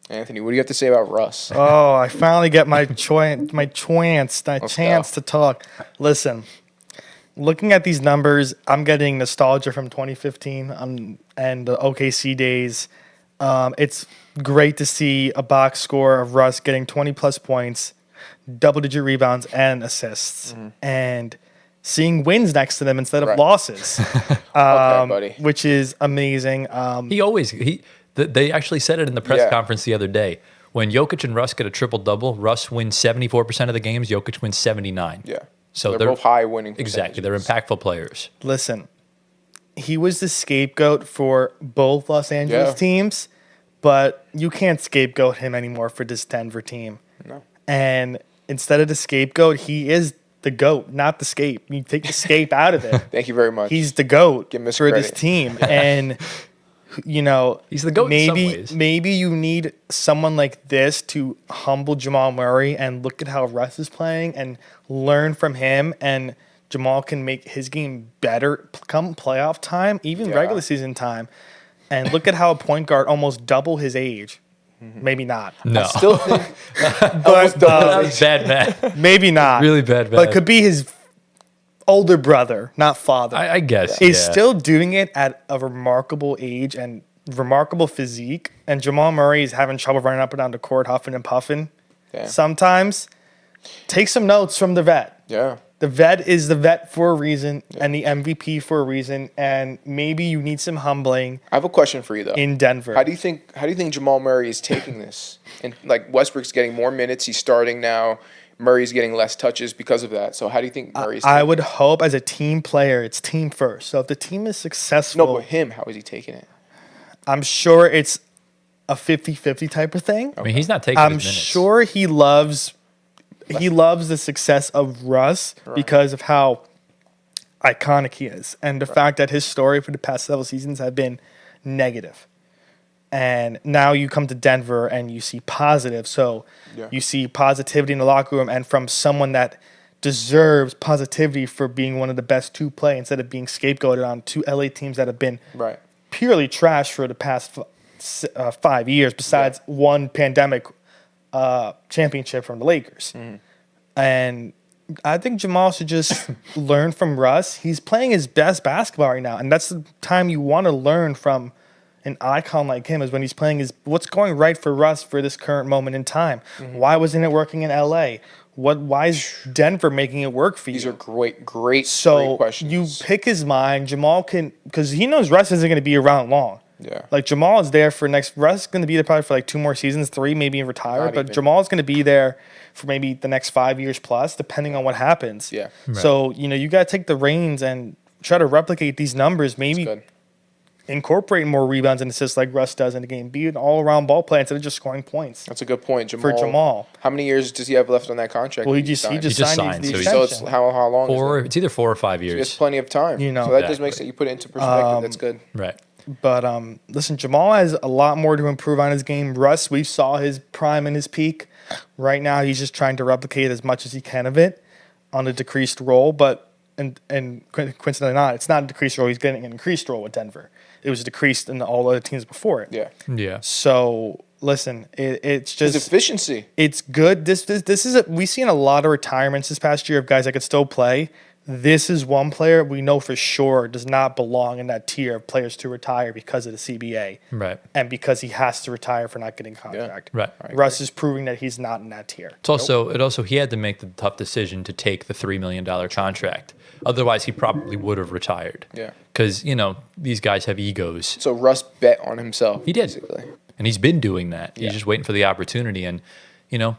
Anthony, what do you have to say about Russ? Oh, I finally get my chance to talk. Listen, looking at these numbers, I'm getting nostalgia from 2015 and the OKC days. It's great to see a box score of Russ getting 20-plus points, double-digit rebounds, and assists. And seeing wins next to them instead of losses, Okay, buddy. which is amazing. They actually said it in the press conference the other day. When Jokic and Russ get a triple-double, Russ wins 74% of the games, Jokic wins 79. Yeah. So they're both high winning Exactly. They're percentages. impactful players. Listen, he was the scapegoat for both Los Angeles teams, but you can't scapegoat him anymore for this Denver team. No. And instead of the scapegoat, he is the GOAT, not the scape. You take the scape out of it. Thank you very much. He's the GOAT Give him his for this credit. team. And, you know, He's the GOAT in some ways. Maybe you need someone like this to humble Jamal Murray and look at how Russ is playing and learn from him. And Jamal can make his game better come playoff time, even regular season time. And look at how a point guard almost double his age. Maybe not. No. Still think But That was bad math. maybe not. Really bad But it math. could be his older brother, not father. I guess. Is yeah. still doing it at a remarkable age and remarkable physique. And Jamal Murray is having trouble running up and down the court, huffing and puffing. Yeah. Sometimes take some notes from the vet. Yeah. The vet is the vet for a reason and the MVP for a reason. And maybe you need some humbling I have a question for you though. in Denver. How do you think Jamal Murray is taking this? And like Westbrook's getting more minutes, he's starting now. Murray's getting less touches because of that. So how do you think Murray's I taking would hope as a team player, it's team first. So if the team is successful, No, but him, how is he taking it? I'm sure it's a 50-50 type of thing. I mean, he's not taking I'm his minutes. sure he loves the success of Russ because of how iconic he is and the fact that his story for the past several seasons have been negative. And now you come to Denver and you see positive. So you see positivity in the locker room and from someone that deserves positivity for being one of the best to play instead of being scapegoated on two LA teams that have been Right. purely trash for the past 5 years besides one pandemic championship from the Lakers. And I think Jamal should just learn from Russ. He's playing his best basketball right now, and that's the time you want to learn from an icon like him is when he's playing what's going right for Russ for this current moment in time. Why wasn't it working in LA? Why is Denver making it work for you? These are great great questions. You pick his mind. Jamal can, because he knows Russ isn't going to be around long. Yeah. Like Jamal is there for Russ is going to be there probably for like 2 more seasons, 3, maybe retire. Not But even. Jamal's going to be there for maybe the next 5 years plus, depending on what happens. Yeah. So, you got to take the reins and try to replicate these numbers. Maybe Good. incorporate more rebounds and assists like Russ does in the game. Be an all-around ball player instead of just scoring points. That's a good point. For Jamal. How many years does he have left on that contract? Well, he that just signed? signed, signed the so he's- So extension. it's how long is it? It's either 4 or 5 He has years. plenty of time. You know. So that does Exactly. make sense. You put it into perspective. That's good. Right. But listen, Jamal has a lot more to improve on his game. Russ, we saw his prime and his peak. Right now, he's just trying to replicate as much as he can of it on a decreased role. But and coincidentally not, it's not a decreased role. He's getting an increased role with Denver. It was decreased in all other teams before it. Yeah. Yeah. So listen, it's His just efficiency. it's good. This is we've seen a lot of retirements this past year of guys that could still play. This is one player we know for sure does not belong in that tier of players to retire because of the CBA. Right. And because he has to retire for not getting a contract. Right. Russ is proving that he's not in that tier. It's also he had to make the tough decision to take the $3 million contract. Otherwise, he probably would have retired. Yeah. Because these guys have egos, So Russ bet on himself. He did. Basically. and he's been doing that. Yeah. He's just waiting for the opportunity. And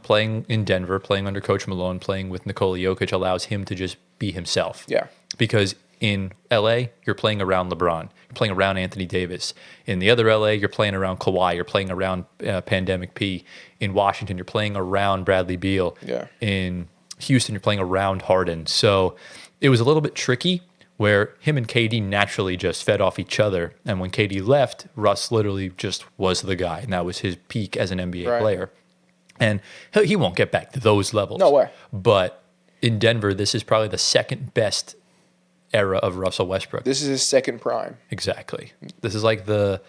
playing in Denver, playing under Coach Malone, playing with Nikola Jokic allows him to just be himself. Yeah. Because in LA, you're playing around LeBron. You're playing around Anthony Davis. In the other LA, you're playing around Kawhi. You're playing around Pandemic P. In Washington, you're playing around Bradley Beal. Yeah. In Houston, you're playing around Harden. So it was a little bit tricky where him and KD naturally just fed off each other. And when KD left, Russ literally just was the guy. And that was his peak as an NBA player. And he won't get back to those levels. No way. But in Denver, this is probably the second best era of Russell Westbrook. This is his second prime. Exactly. This is like the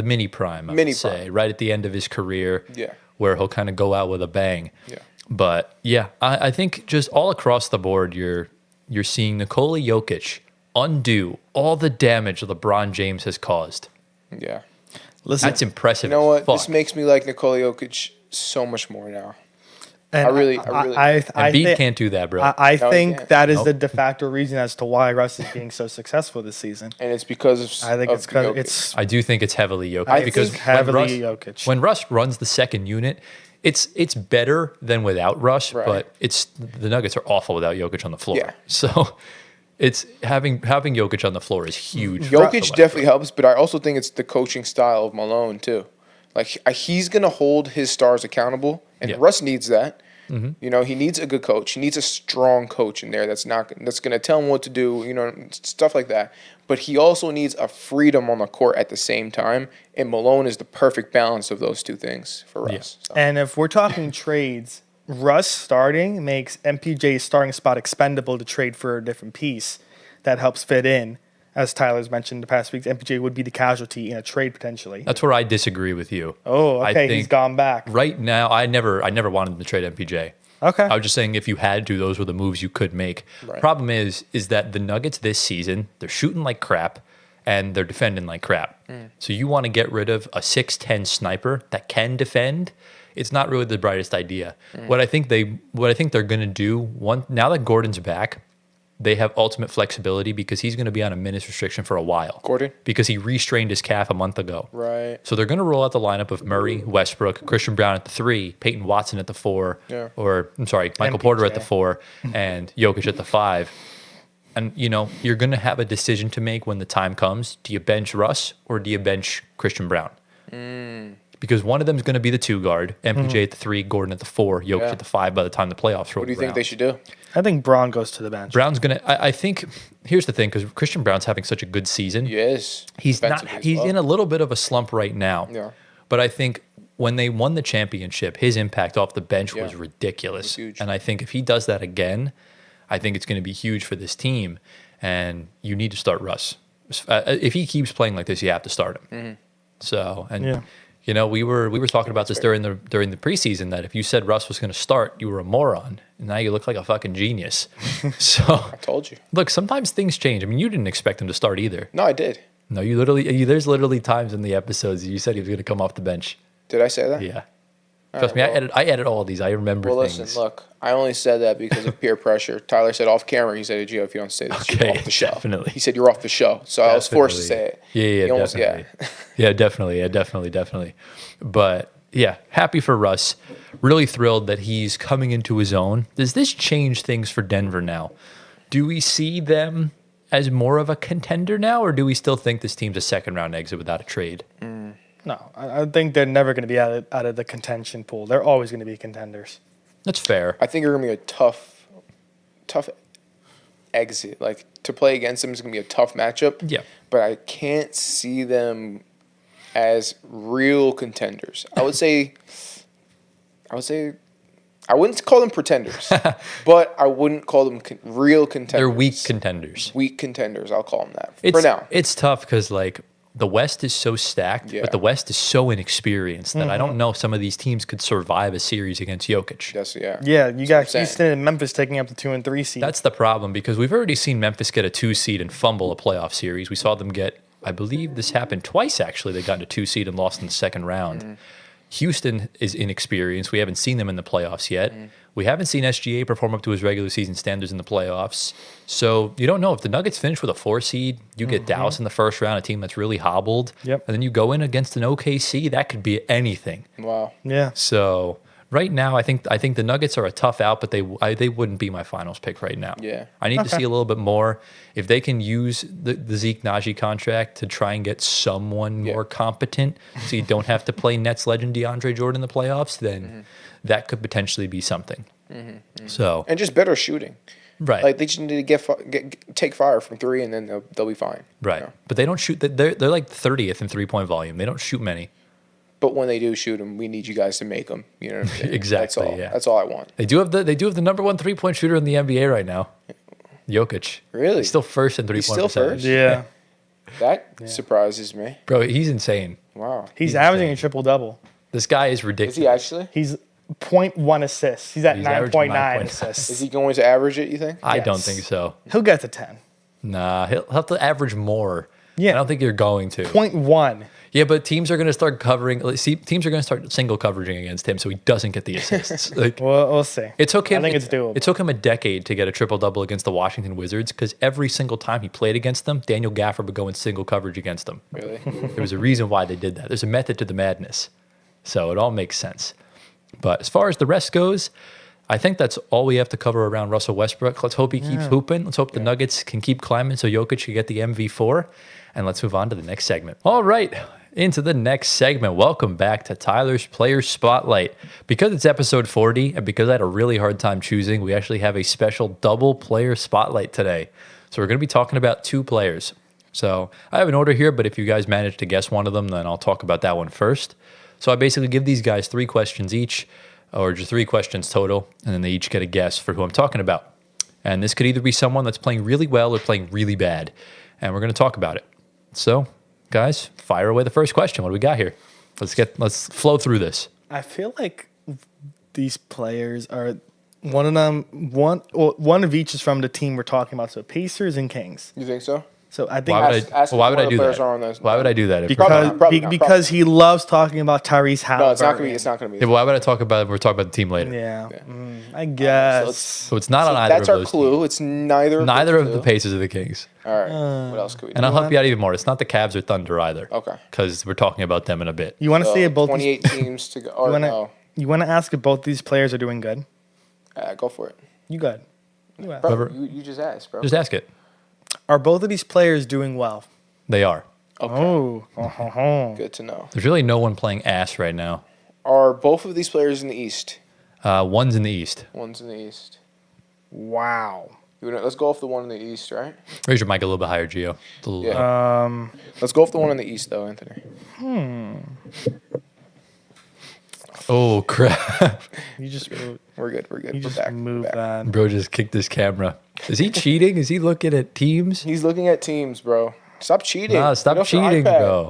mini prime, I would say, right at the end of his career. Yeah. Where he'll kind of go out with a bang. Yeah. But yeah, I think just all across the board, you're seeing Nikola Jokic undo all the damage LeBron James has caused. Yeah. Listen, That's impressive. You know what? Fuck. This makes me like Nikola Jokic so much more now. and I really Embiid can't do that, bro. I No, he think can't. that is Nope. the de facto reason as to why Russ is being so successful this season. And it's because of I think of it's because Jokic. it's I do think it's heavily Jokic I because think heavily Jokic. when Russ runs the second unit, it's better than without Russ, Right. but the Nuggets are awful without Jokic on the floor. Yeah. So it's having Jokic on the floor is huge. for Jokic Westbrook. definitely helps, but I also think it's the coaching style of Malone too. Like he's gonna hold his stars accountable, and Yeah. Russ needs that. You know, he needs a good coach. He needs a strong coach in there that's gonna tell him what to do. You know, stuff like that. But he also needs a freedom on the court at the same time, and Malone is the perfect balance of those two things for Russ. So. And if we're talking trades, Russ starting makes MPJ's starting spot expendable to trade for a different piece that helps fit in. As Tyler's mentioned the past weeks, MPJ would be the casualty in a trade potentially. That's where I disagree with you. Oh, I okay, he's think gone back. Right now, I never wanted to trade MPJ. Okay. I was just saying if you had to, those were the moves you could make. Right. Problem is that the Nuggets this season, they're shooting like crap and they're defending like crap. So you want to get rid of a 6'10 sniper that can defend. It's not really the brightest idea. What I think they're going to do now that Gordon's back, they have ultimate flexibility because he's going to be on a minutes restriction for a while. Gordon? Because he restrained his calf a month ago. Right. So they're going to roll out the lineup of Murray, Westbrook, Christian Brown at the 3, Peyton Watson at the 4, Michael Porter at the 4, and Jokic at the 5. And, you're going to have a decision to make when the time comes. Do you bench Russ or do you bench Christian Brown? Because one of them is going to be the 2 guard, MPJ at the 3, Gordon at the 4, Jokic at the 5 by the time the playoffs roll What do you around. think they should do? I think Braun goes to the bench. Brown's going to, I think, here's the thing, because Christian Brown's having such a good season. Yes. He's Defensively as well. in a little bit of a slump right now. Yeah. But I think when they won the championship, his impact off the bench was Yeah. ridiculous. It was huge. And I think if he does that again, I think it's going to be huge for this team. And you need to start Russ. If he keeps playing like this, you have to start him. Mm-hmm. So, and Yeah. we were talking about this during the preseason that if you said Russ was going to start, you were a moron. And now you look like a fucking genius. So, I told you. look, sometimes things change. I mean, you didn't expect him to start either. No, I did. No, there's literally times in the episodes you said he was going to come off the bench. Did I say that? Yeah. Trust me, well- I edit all these. I remember Well, things. listen, look, I only said that because of peer pressure. Tyler said off camera, he said, Gio, if you don't say this, Okay, you're off the show. definitely. He said, you're off the show. So I was forced to say it. Yeah, He almost- definitely. Yeah, definitely. But yeah, happy for Russ. Really thrilled that he's coming into his own. Does this change things for Denver now? Do we see them as more of a contender now, or do we still think this team's a second round exit without a trade? No, I think they're never going to be out of the contention pool. They're always going to be contenders. That's fair. I think you're going to be a tough exit. Like, to play against them is going to be a tough matchup. Yeah. But I can't see them as real contenders. I wouldn't call them pretenders, but I wouldn't call them real contenders. They're weak contenders. Weak contenders, I'll call them that. For now. It's tough because the West is so stacked, Yeah. but the West is so inexperienced that I don't know if some of these teams could survive a series against Jokic. Yes, yeah. Yeah, you got I'm saying. Houston and Memphis taking up the 2 and 3 seed. That's the problem because we've already seen Memphis get a 2 seed and fumble a playoff series. We saw them get, I believe this happened twice actually. They got a 2 seed and lost in the second round. Houston is inexperienced. We haven't seen them in the playoffs yet. We haven't seen SGA perform up to his regular season standards in the playoffs. So you don't know if the Nuggets finish with a 4 seed, you get Dallas in the first round, a team that's really hobbled. Yep. And then you go in against an OKC, that could be anything. Wow. yeah. So right now, I think the Nuggets are a tough out, but they wouldn't be my finals pick right now. Yeah. I need to Okay. see a little bit more. If they can use the Zeke Naji contract to try and get someone Yeah. more competent, so you don't have to play Nets legend DeAndre Jordan in the playoffs, then that could potentially be something. So And just better shooting. right, Like, they just need to take fire from 3, and then they'll be fine. right, You know? but they don't shoot. They're like 30th in 3-point volume. They don't shoot many. But when they do shoot them, we need you guys to make them. You know what I'm saying? Exactly, That's all. yeah. That's all I want. They do have the number 1 3-point shooter in the NBA right now. Jokic. Really? He's still first in 3-point He's still percentage. first? Yeah. That surprises me. Bro, he's insane. Wow. He's averaging a triple-double. This guy is Is ridiculous. he actually? He's 0.1 assists. He's at He's averaging 9.9 9.9. assists. Is he going to average it, you think? I don't Yes. think so. He'll get to 10. Nah, he'll have to average more. Yeah. I don't think you're going to. 0.1. Yeah, but teams are going to start covering. See, teams are going to start single coveraging against him, so he doesn't get the assists. Like, We'll see. it took him. I think it's doable. It took him a decade to get a triple double against the Washington Wizards because every single time he played against them, Daniel Gafford would go in single coverage against them. Really? There was a reason why they did that. There's a method to the madness, so it all makes sense. But as far as the rest goes, I think that's all we have to cover around Russell Westbrook. Let's hope he keeps hooping. Let's hope the Nuggets can keep climbing so Jokic can get the MV4. And let's move on to the next segment. All right, into the next segment. Welcome back to Tyler's Player Spotlight. Because it's episode 40 and because I had a really hard time choosing, we actually have a special double player spotlight today. So we're going to be talking about 2 players. So I have an order here, but if you guys manage to guess one of them, then I'll talk about that one first. So I basically give these guys 3 questions each, or just 3 questions total, and then they each get a guess for who I'm talking about. And this could either be someone that's playing really well or playing really bad. And we're going to talk about it. So, guys, fire away the first question. What do we got here? Let's flow through this. I feel like these players are one of them. One of each is from the team we're talking about. So Pacers and Kings. You think so? So I think Why would I do that? Are on those. Why would I do that? because he loves talking about Tyrese Halliburton. No, it's not gonna be. It's not gonna be. Yeah, but why would I talk about it? We're talking about the team later. Yeah, I guess. So it's not on either That's of our those clue. teams. It's neither. Neither of two. the Pacers or the Kings. All right. What else could we do? And I'll help you out even more. It's not the Cavs or Thunder either. Okay. Because we're talking about them in a bit. You want to So, say both? 28 teams to go. Or no. You want to ask if both these players are doing good? Go for it. You good? You ask. Bro, Whoever- you just asked, bro. Just ask it. Are both of these players doing well? They are. Oh, Good to know. There's really no one playing ass right now. Are both of these players in the East? One's in the East. One's in the East. wow. Let's go off the one in the East, right? Raise your mic a little bit higher, Gio. It's a little Yeah. low. Let's go off the one in the East, though, Anthony. Oh, crap. You just We're good. We're good. you We're just back. move We're back. that. Bro just kicked his camera. Is he cheating? Is he looking at teams? He's looking at teams, bro. Stop cheating. Nah, Get stop off your cheating, iPad. bro.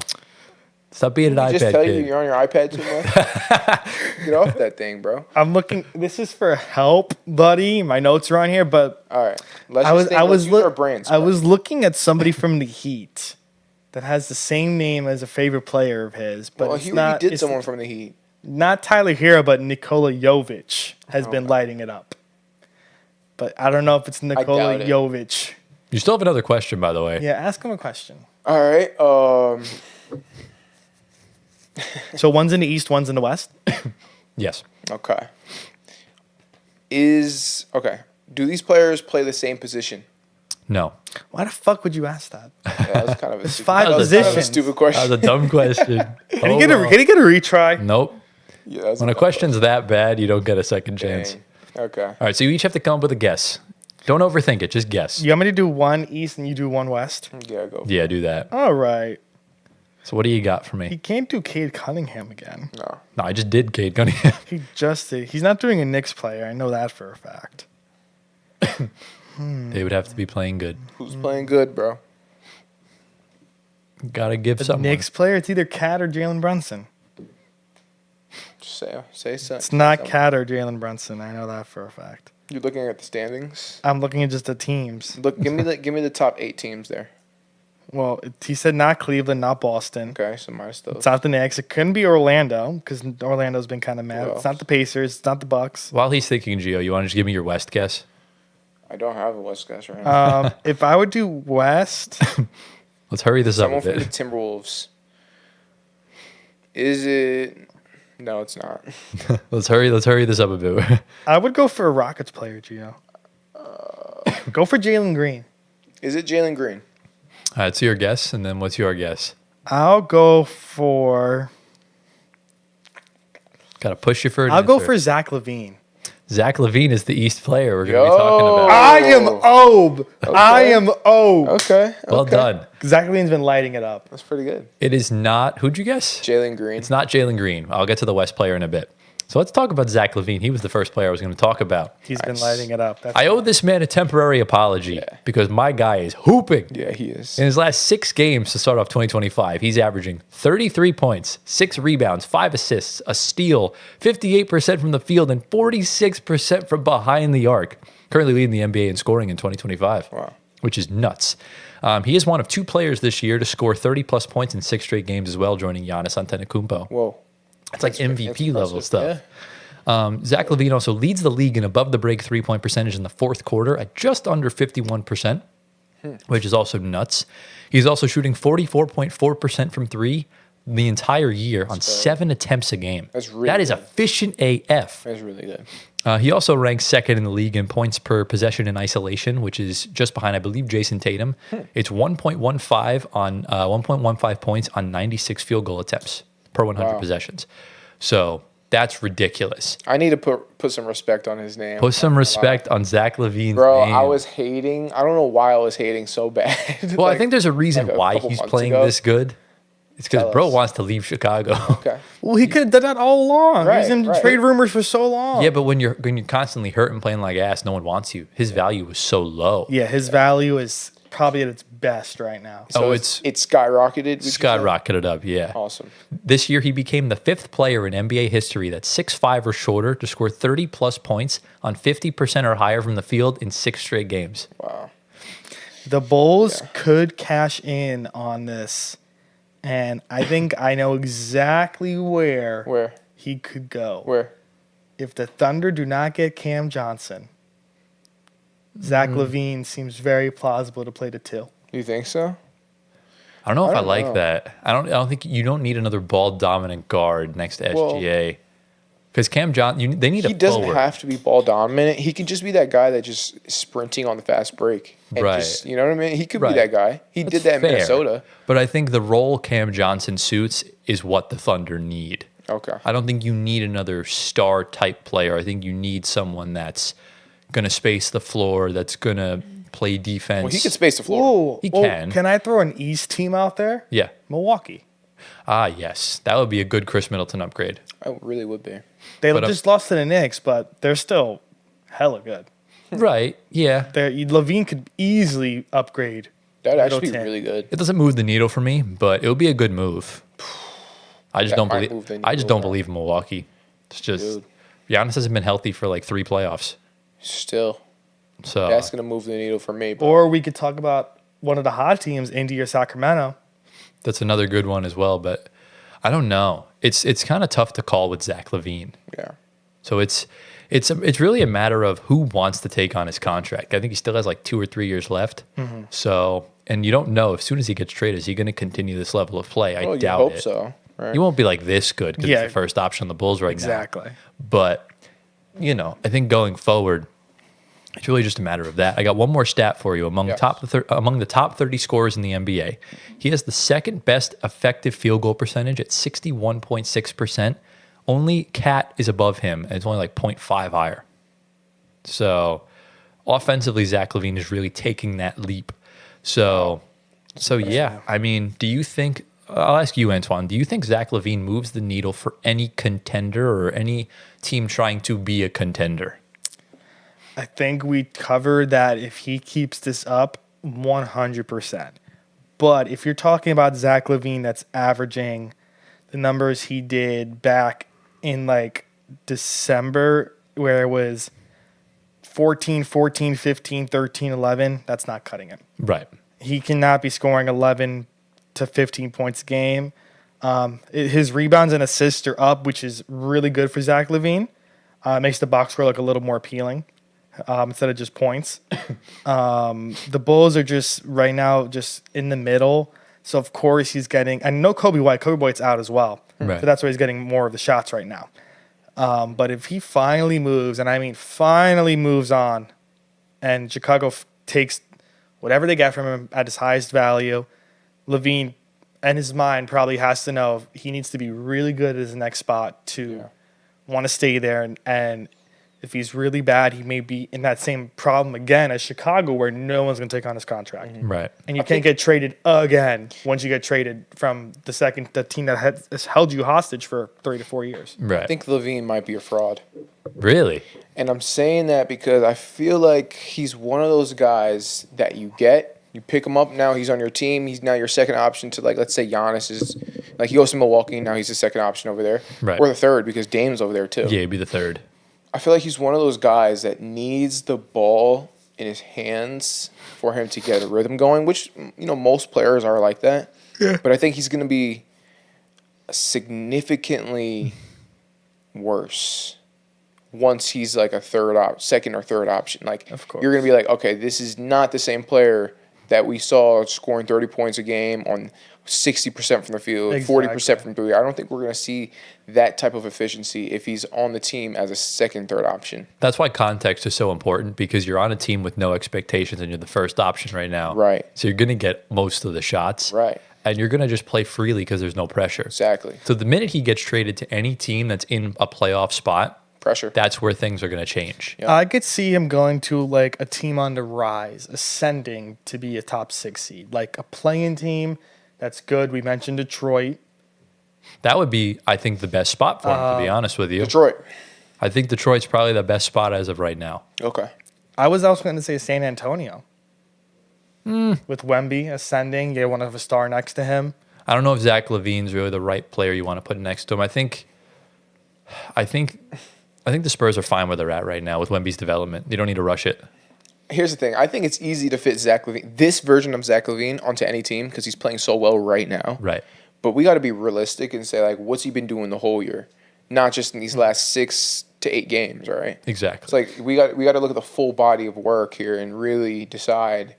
Stop being an Did he just iPad tell you kid. you're on your iPad too much? Get off that thing, bro. I'm looking. This is for help, buddy. My notes are on here, but All right. Let's I was use our brains. I bro. was looking at somebody from the Heat that has the same name as a favorite player of his, but Well, it's he not. did it's someone from the Heat. not Tyler Hero, but Nikola Jovic has been lighting it up. But I don't know if it's Nikola doubt it. Jovic. You still have another question, by the way. Yeah, ask him a question. All right. So one's in the East, one's in the West. Yes. Okay. Do these players play the same position? No. Why the fuck would you ask that? Yeah, that was kind of a stupid, five that was kind of a positions. stupid That question. was a dumb question. Can he get a retry? Nope. Yeah, that was When a dumb question's that bad, you don't get a second chance. Dang. Okay. All right, so you each have to come up with a guess. Don't overthink it. Just guess. You want me to do one East and you do one West? Yeah, go. Yeah, do that. All right. So what do you got for He me? can't do Cade Cunningham again. No. No, I just did Cade Cunningham. He just did. He's not doing a Knicks player. I know that for a fact. They would have to be playing good. Who's playing good, bro? Gotta give The someone. Knicks player, it's either Cat or Jalen Brunson. Just say something. It's not Cat or Jalen Brunson. I know that for a fact. You're looking at the standings. I'm looking at just the teams. Look, give me the top 8 teams there. Well, he said not Cleveland, not Boston. Okay, so minus those. It's not the Knicks. It couldn't be Orlando because Orlando's been kind of mad. Who It's not else? the Pacers. It's not the Bucks. While he's thinking, Gio, you want to just give me your West guess? I don't have a West guys right now. If I would do West, Let's hurry this up Someone a from the bit. Timberwolves. Is it? No, it's not. Let's hurry this up a bit. I would go for a Rockets player, Gio. Go for Jalen Green. Is it Jalen Green? All right, so your guess, and then what's your guess? I'll go for. Gotta push you for an I'll go answer. for Zach LaVine. Zach LaVine is the East player we're gonna be Yo. talking about. I am Obe. I am Obe. Okay. Well okay. done. Zach LaVine's been lighting it up. That's pretty good. It is not. Who'd you guess? Jalen Green. It's not Jalen Green. I'll get to the West player in a bit. So let's talk about Zach LaVine. He was the first player I was going to talk about. He's been lighting it up. I owe this man a temporary apology because my guy is hooping. Yeah, he is. In his last 6 games to start off 2025, he's averaging 33 points, 6 rebounds, 5 assists, a steal, 58% from the field, and 46% from behind the arc. Currently leading the NBA in scoring in 2025, which is nuts. He is one of 2 players this year to score 30-plus points in 6 straight games as well, joining Giannis Antetokounmpo. Whoa. It's like MVP level stuff. Yeah. Zach LaVine also leads the league in above the break 3-point percentage in the fourth quarter at just under 51%, which is also nuts. He's also shooting 44.4% from 3 the entire year on 7 attempts a game. That is efficient AF. That's really good. He also ranks second in the league in points per possession in isolation, which is just behind, I believe, Jason Tatum. It's 1.15 points on 96 field goal attempts per 100 possessions. So that's ridiculous. I need to put some respect on his name. Put some respect on Zach LaVine's Bro, name. I was hating. I don't know why I was hating so bad. Well, I think there's a reason why he's playing this good. It's because bro wants to leave Chicago. Okay. Well, he could have done that all along. Right, He's in trade rumors for so long. Yeah, but when you're constantly hurt and playing like ass, no one wants you. His value was so low. Yeah, his value is probably at its best right now. So it's skyrocketed. Skyrocketed up, yeah. Awesome. This year, he became the 5th player in NBA history that's 6'5" or shorter to score 30-plus points on 50% or higher from the field in 6 straight games. Wow. The Bulls could cash in on this, and I think I know exactly where he could go. Where? If the Thunder do not get Cam Johnson, Zach LaVine seems very plausible to play the 2. You think so? I don't know if I like that. I don't think you don't need another ball dominant guard next to SGA. Because Cam Johnson, they need a forward. He doesn't have to be ball dominant. He can just be that guy that just is sprinting on the fast break. And just, you know what I mean? He could be that guy. He did that in Minnesota. But I think the role Cam Johnson suits is what the Thunder need. Okay. I don't think you need another star type player. I think you need someone that's going to space the floor, that's going to play defense. Well, he can space the floor. He can. Can I throw an East team out there? Yeah. Milwaukee. Ah, yes. That would be a good Chris Middleton upgrade. I really would be. They just lost to the Knicks, but they're still hella good. Right, yeah. LaVine could easily upgrade. That would actually be really good. It doesn't move the needle for me, but it would be a good move. I just don't believe in Milwaukee. It's just Giannis hasn't been healthy for like 3 playoffs. Still. So that's going to move the needle for me. Bro. Or we could talk about one of the hot teams, Indy or Sacramento. That's another good one as well, but I don't know. It's kind of tough to call with Zach LaVine. Yeah. So it's really a matter of who wants to take on his contract. I think he still has like 2 or 3 years left. Mm-hmm. So, and you don't know as soon as he gets traded, is he going to continue this level of play? I doubt it. Hope so. Right? He won't be like this good because he's the first option on the Bulls right now. Exactly. But, I think going forward, it's really just a matter of that. I got one more stat for you. Among the top 30 scorers in the NBA, he has the second best effective field goal percentage at 61.6%. Only Cat is above him, and it's only like 0.5 higher. So, offensively, Zach LaVine is really taking that leap. So yeah. I mean, do you think? I'll ask you, Antoine. Do you think Zach LaVine moves the needle for any contender or any team trying to be a contender? I think we covered that if he keeps this up, 100%. But if you're talking about Zach LaVine that's averaging the numbers he did back in like December, where it was 14, 15, 13, 11, that's not cutting it. Right. He cannot be scoring 11 to 15 points a game. His rebounds and assists are up, which is really good for Zach LaVine. It makes the box score look a little more appealing. Instead of just points. The Bulls are just right now just in the middle. So, of course, he's getting – and no Kobe White. Kobe White's out as well. Right. So that's why he's getting more of the shots right now. But if he finally moves, and I mean finally moves on, and Chicago takes whatever they get from him at his highest value, LaVine and his mind probably has to know he needs to be really good at his next spot to want to stay there and If he's really bad, he may be in that same problem again as Chicago, where no one's going to take on his contract. Right. And you can't get traded again once you get traded from the team that has held you hostage for 3 to 4 years. Right. I think LaVine might be a fraud. Really? And I'm saying that because I feel like he's one of those guys that you pick him up now, he's on your team, he's now your second option to, like, let's say Giannis is, like, he goes to Milwaukee, now he's the second option over there. Right. Or the third because Dame's over there too. Yeah, he'd be the third. I feel like he's one of those guys that needs the ball in his hands for him to get a rhythm going, which, most players are like that. Yeah. But I think he's going to be significantly worse once he's like a second or third option. Like, Of course. you're going to be like, okay, this is not the same player that we saw scoring 30 points a game on 60% from the field, Exactly. 40% from three. I don't think we're going to see that type of efficiency if he's on the team as a second, third option. That's why context is so important, because you're on a team with no expectations and you're the first option right now. Right. So you're going to get most of the shots. Right. And you're going to just play freely because there's no pressure. Exactly. So the minute he gets traded to any team that's in a playoff spot, Pressure. that's where things are going to change. Yeah. I could see him going to like a team on the rise, ascending to be a top 6 seed, like a playing team that's good. We mentioned Detroit. That would be, I think, the best spot for him, to be honest with you. Detroit. I think Detroit's probably the best spot as of right now. Okay. I was also going to say San Antonio. With Wemby ascending, you want to have a star next to him. I don't know if Zach LaVine's really the right player you want to put next to him. I think the Spurs are fine where they're at right now with Wemby's development. You don't need to rush it. Here's the thing. I think it's easy to fit Zach LaVine, this version of Zach LaVine, onto any team because he's playing so well right now. Right. But we got to be realistic and say, like, what's he been doing the whole year? Not just in these last 6 to 8 games, all right? Exactly. It's like we got to look at the full body of work here and really decide,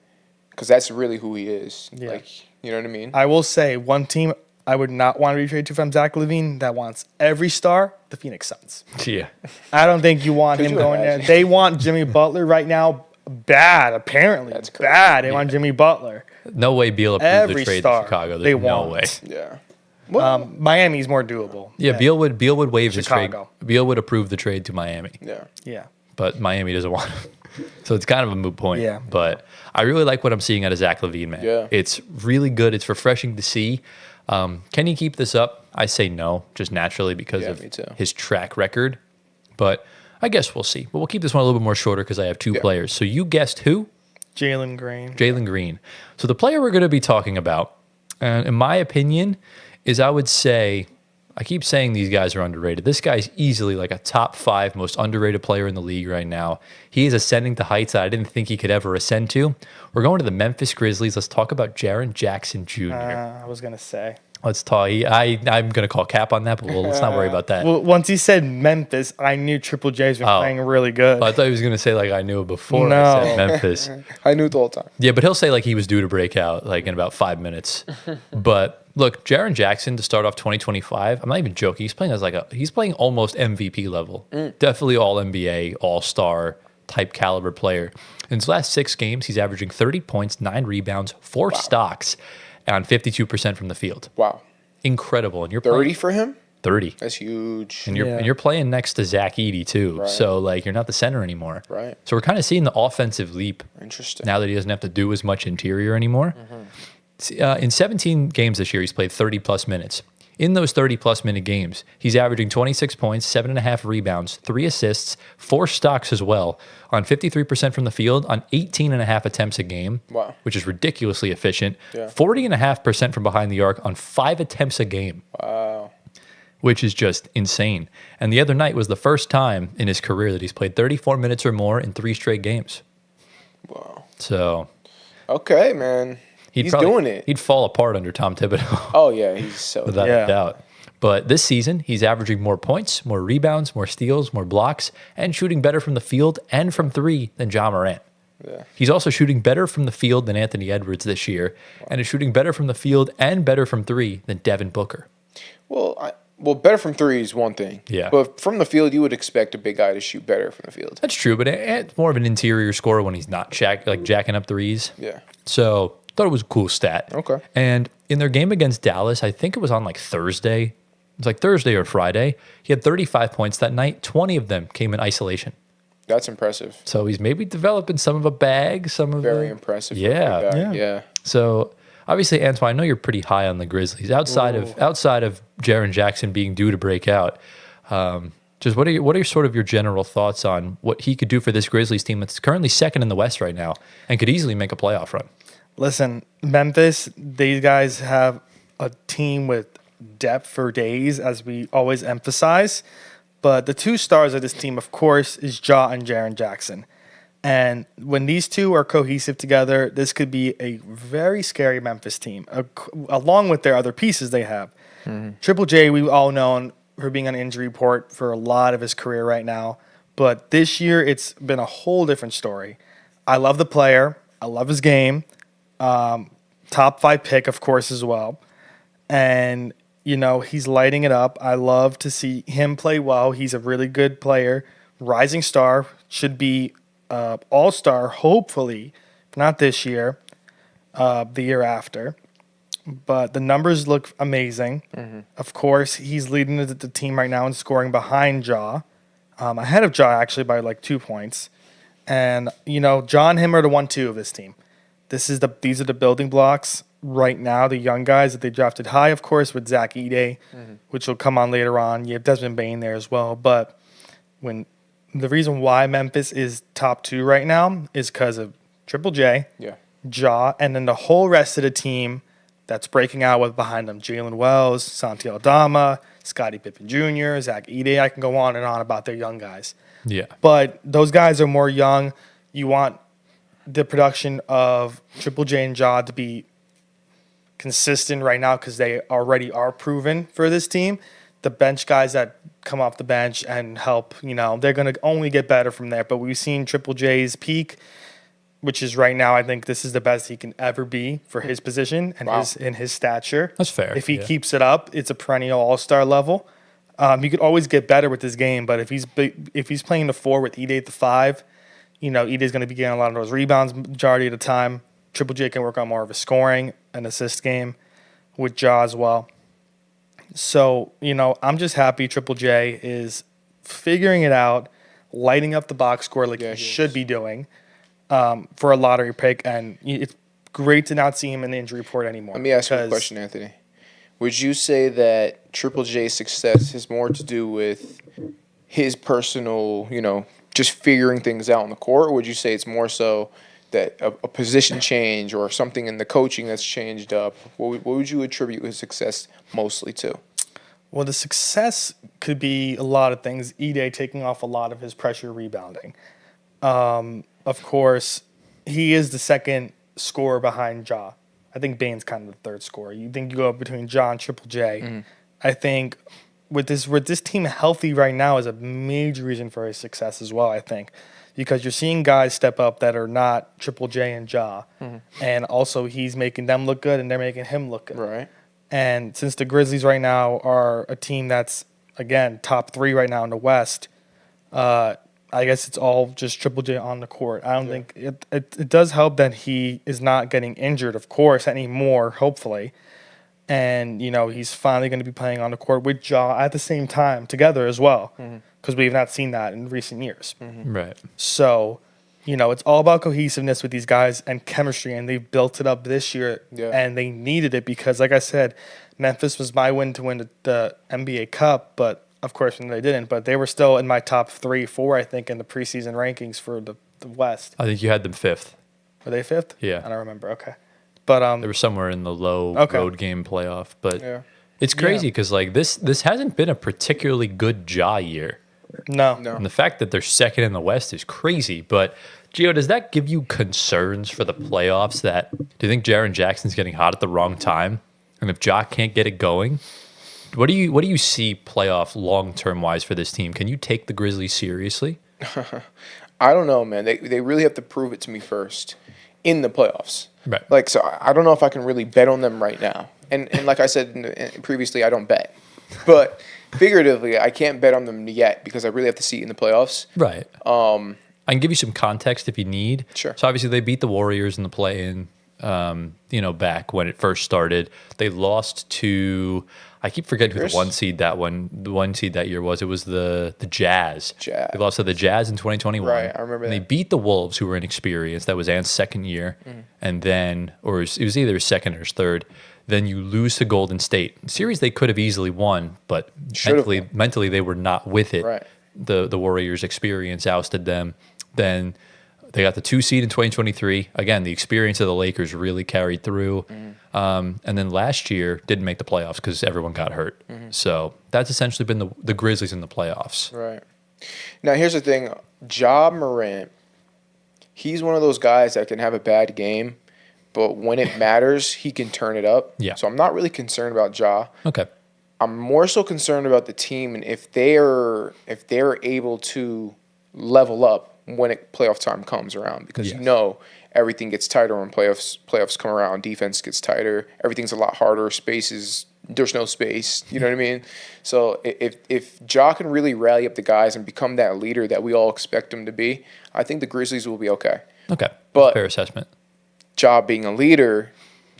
because that's really who he is. Yeah. Like, you know what I mean? I will say one team I would not want to be traded to from Zach LaVine that wants every star, the Phoenix Suns. Yeah. I don't think you want Could him you going imagine? there. They want Jimmy Butler right now bad, apparently. That's crazy. bad. They want Jimmy Butler. No way Beal approved Every the trade star to Chicago. they There's no want. way. Yeah. Miami's more doable. Yeah, Beal would waive the trade. Chicago. Beal would approve the trade to Miami, Yeah. Yeah. but Miami doesn't want him. So it's kind of a moot point. Yeah. But I really like what I'm seeing out of Zach LaVine, man. Yeah. It's really good. It's refreshing to see. Can he keep this up? I say no, just naturally because Yeah, me too. of his track record. But I guess we'll see. But we'll keep this one a little bit more shorter because I have 2 players. So you guessed who? Jalen Green. Jalen Green. So the player we're going to be talking about, in my opinion, is I would say, I keep saying these guys are underrated. This guy's easily like a top 5 most underrated player in the league right now. He is ascending to heights that I didn't think he could ever ascend to. We're going to the Memphis Grizzlies. Let's talk about Jaren Jackson Jr. I was going to say. Let's talk. I'm going to call cap on that, but let's not worry about that. Well, once he said Memphis, I knew Triple J's been playing really good. I thought he was going to say like I knew it before No. I said Memphis. I knew it the whole time. Yeah, but he'll say like he was due to break out like in about 5 minutes. But look, Jaren Jackson to start off 2025, I'm not even joking. He's playing almost MVP level. Definitely all NBA, all-star type caliber player. In his last 6 games, he's averaging 30 points, 9 rebounds, 4 stocks, on 52% from the field. Wow. Incredible. And you're 30 playing for him? 30. That's huge. And you're playing next to Zach Edey too. Right. So like you're not the center anymore. Right. So we're kind of seeing the offensive leap Interesting. now that he doesn't have to do as much interior anymore. In 17 games this year, he's played 30 plus minutes. In those 30 plus minute games, he's averaging 26 points, 7.5 rebounds, 3 assists, 4 stocks as well, on 53% from the field, on 18.5 attempts a game, Wow. which is ridiculously efficient. Yeah. 40.5% from behind the arc on 5 attempts a game. Wow. Which is just insane. And the other night was the first time in his career that he's played 34 minutes or more in 3 straight games. Wow. So Okay, man. He's doing it. He'd fall apart under Tom Thibodeau. Oh, yeah. He's so Without Yeah. a doubt. But this season, he's averaging more points, more rebounds, more steals, more blocks, and shooting better from the field and from 3 than John Morant. Yeah. He's also shooting better from the field than Anthony Edwards this year, and is shooting better from the field and better from 3 than Devin Booker. Well, better from 3 is one thing. Yeah. But from the field, you would expect a big guy to shoot better from the field. That's true, but it's more of an interior scorer when he's not jacking up threes. Yeah. So thought it was a cool stat. Okay. And in their game against Dallas, I think it was on like Thursday. It was like Thursday or Friday. He had 35 points that night. 20 of them came in isolation. That's impressive. So he's maybe developing some of a bag, Very impressive. For a Yeah. big guy. Yeah. Yeah. So obviously, Antoine, I know you're pretty high on the Grizzlies. Outside of Jaren Jackson being due to break out, just what are sort of your general thoughts on what he could do for this Grizzlies team that's currently second in the West right now and could easily make a playoff run? Listen, Memphis, these guys have a team with depth for days, as we always emphasize. But the two stars of this team, of course, is Ja and Jaren Jackson. And when these two are cohesive together, this could be a very scary Memphis team, along with their other pieces they have. Triple J, we've all known for being on injury report for a lot of his career right now. But this year, it's been a whole different story. I love the player. I love his game. Top 5 pick, of course, as well. And, he's lighting it up. I love to see him play well. He's a really good player. Rising star, should be all-star, hopefully, not this year, the year after. But the numbers look amazing. Of course, he's leading the team right now in scoring behind Ja. Ahead of Ja, actually, by like 2 points. And, Ja and him are the 1-2 of this team. These are the building blocks right now, the young guys that they drafted high, of course, with Zach Edey, which will come on later on. You have Desmond Bane there as well. But the reason why Memphis is top 2 right now is because of Triple J, Ja, and then the whole rest of the team that's breaking out with behind them. Jalen Wells, Santi Aldama, Scottie Pippen Jr., Zach Edey. I can go on and on about their young guys. Yeah. But those guys are more young. You want the production of Triple J and Ja to be consistent right now because they already are proven for this team. The bench guys that come off the bench and help, they're going to only get better from there. But we've seen Triple J's peak, which is right now, I think this is the best he can ever be for his position and his stature. That's fair. If he keeps it up, it's a perennial all-star level. He could always get better with his game, but if he's playing the 4 with Edey at the 5, Edey's going to be getting a lot of those rebounds majority of the time. Triple J can work on more of a scoring and assist game with Ja as well. So, I'm just happy Triple J is figuring it out, lighting up the box score like he should be doing for a lottery pick. And it's great to not see him in the injury report anymore. Let me ask you a question, Anthony. Would you say that Triple J's success has more to do with his personal, just figuring things out on the court, or would you say it's more so that a position change or something in the coaching that's changed up? What would you attribute his success mostly to? Well, the success could be a lot of things. Edey taking off a lot of his pressure rebounding. Of course, he is the second scorer behind Ja. I think Bane's kind of the third scorer. You think you go between Ja and Triple J. I think with this team healthy right now is a major reason for his success as well, I think. Because you're seeing guys step up that are not Triple J and Ja. And also he's making them look good and they're making him look good. Right. And since the Grizzlies right now are a team that's, again, top 3 right now in the West, I guess it's all just Triple J on the court. I don't think it does help that he is not getting injured, of course, anymore, hopefully. And, he's finally going to be playing on the court with Ja at the same time together as well, because we've not seen that in recent years. Right. So, it's all about cohesiveness with these guys and chemistry, and they've built it up this year, and they needed it because, like I said, Memphis was my win to win the NBA Cup, but of course they didn't. But they were still in my top 3, 4, I think, in the preseason rankings for the West. I think you had them 5th. Were they 5th? Yeah. I don't remember. Okay. But they were somewhere in the low road game playoff. But it's crazy because this hasn't been a particularly good Ja year. No. And the fact that they're second in the West is crazy. But, Gio, does that give you concerns for the playoffs? Do you think Jaren Jackson's getting hot at the wrong time? And if Ja can't get it going, what do you see playoff long-term wise for this team? Can you take the Grizzlies seriously? I don't know, man. They really have to prove it to me first in the playoffs. Right. So I don't know if I can really bet on them right now. And like I said previously, I don't bet. But figuratively, I can't bet on them yet because I really have to see it in the playoffs. Right. I can give you some context if you need. Sure. So obviously they beat the Warriors in the play-in, back when it first started. They lost to, I keep forgetting who the one seed that year was. It was the Jazz. Jazz. They lost to the Jazz in 2021. Right, I remember and that. They beat the Wolves, who were inexperienced. That was Ant's second year. And then, or it was either his second or his third. Then you lose to Golden State. Series they could have easily won, but mentally they were not with it. Right. The Warriors' experience ousted them. Then they got the 2 seed in 2023. Again, the experience of the Lakers really carried through. And then last year didn't make the playoffs because everyone got hurt. So that's essentially been the Grizzlies in the playoffs. Right. Now, here's the thing. Ja Morant, he's one of those guys that can have a bad game, but when it matters, he can turn it up. Yeah. So I'm not really concerned about Ja. Okay. I'm more so concerned about the team and if they're able to level up when playoff time comes around, because Yes. you know everything gets tighter when playoffs come around. Defense gets tighter. Everything's a lot harder. There's no space. You know what I mean? So if Ja can really rally up the guys and become that leader that we all expect him to be, I think the Grizzlies will be okay. Okay. But- fair assessment. Ja being a leader,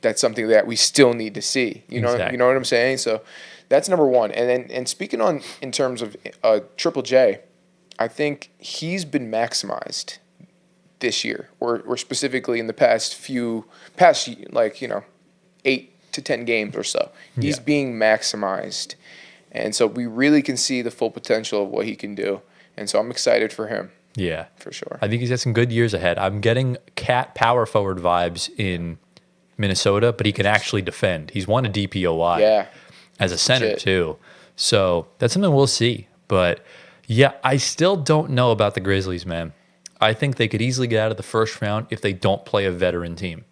that's something that we still need to see. You know what I'm saying? So that's number one. And speaking in terms of Triple J, I think he's been maximized this year, or specifically in the past 8 to 10 games or so. He's being maximized. And so we really can see the full potential of what he can do. And so I'm excited for him. Yeah. For sure. I think he's got some good years ahead. I'm getting Cat power forward vibes in Minnesota, but he can actually defend. He's won a DPOY Yeah. as a center Legit. too. So that's something we'll see. But yeah, I still don't know about the Grizzlies, man. I think they could easily get out of the first round if they don't play a veteran team.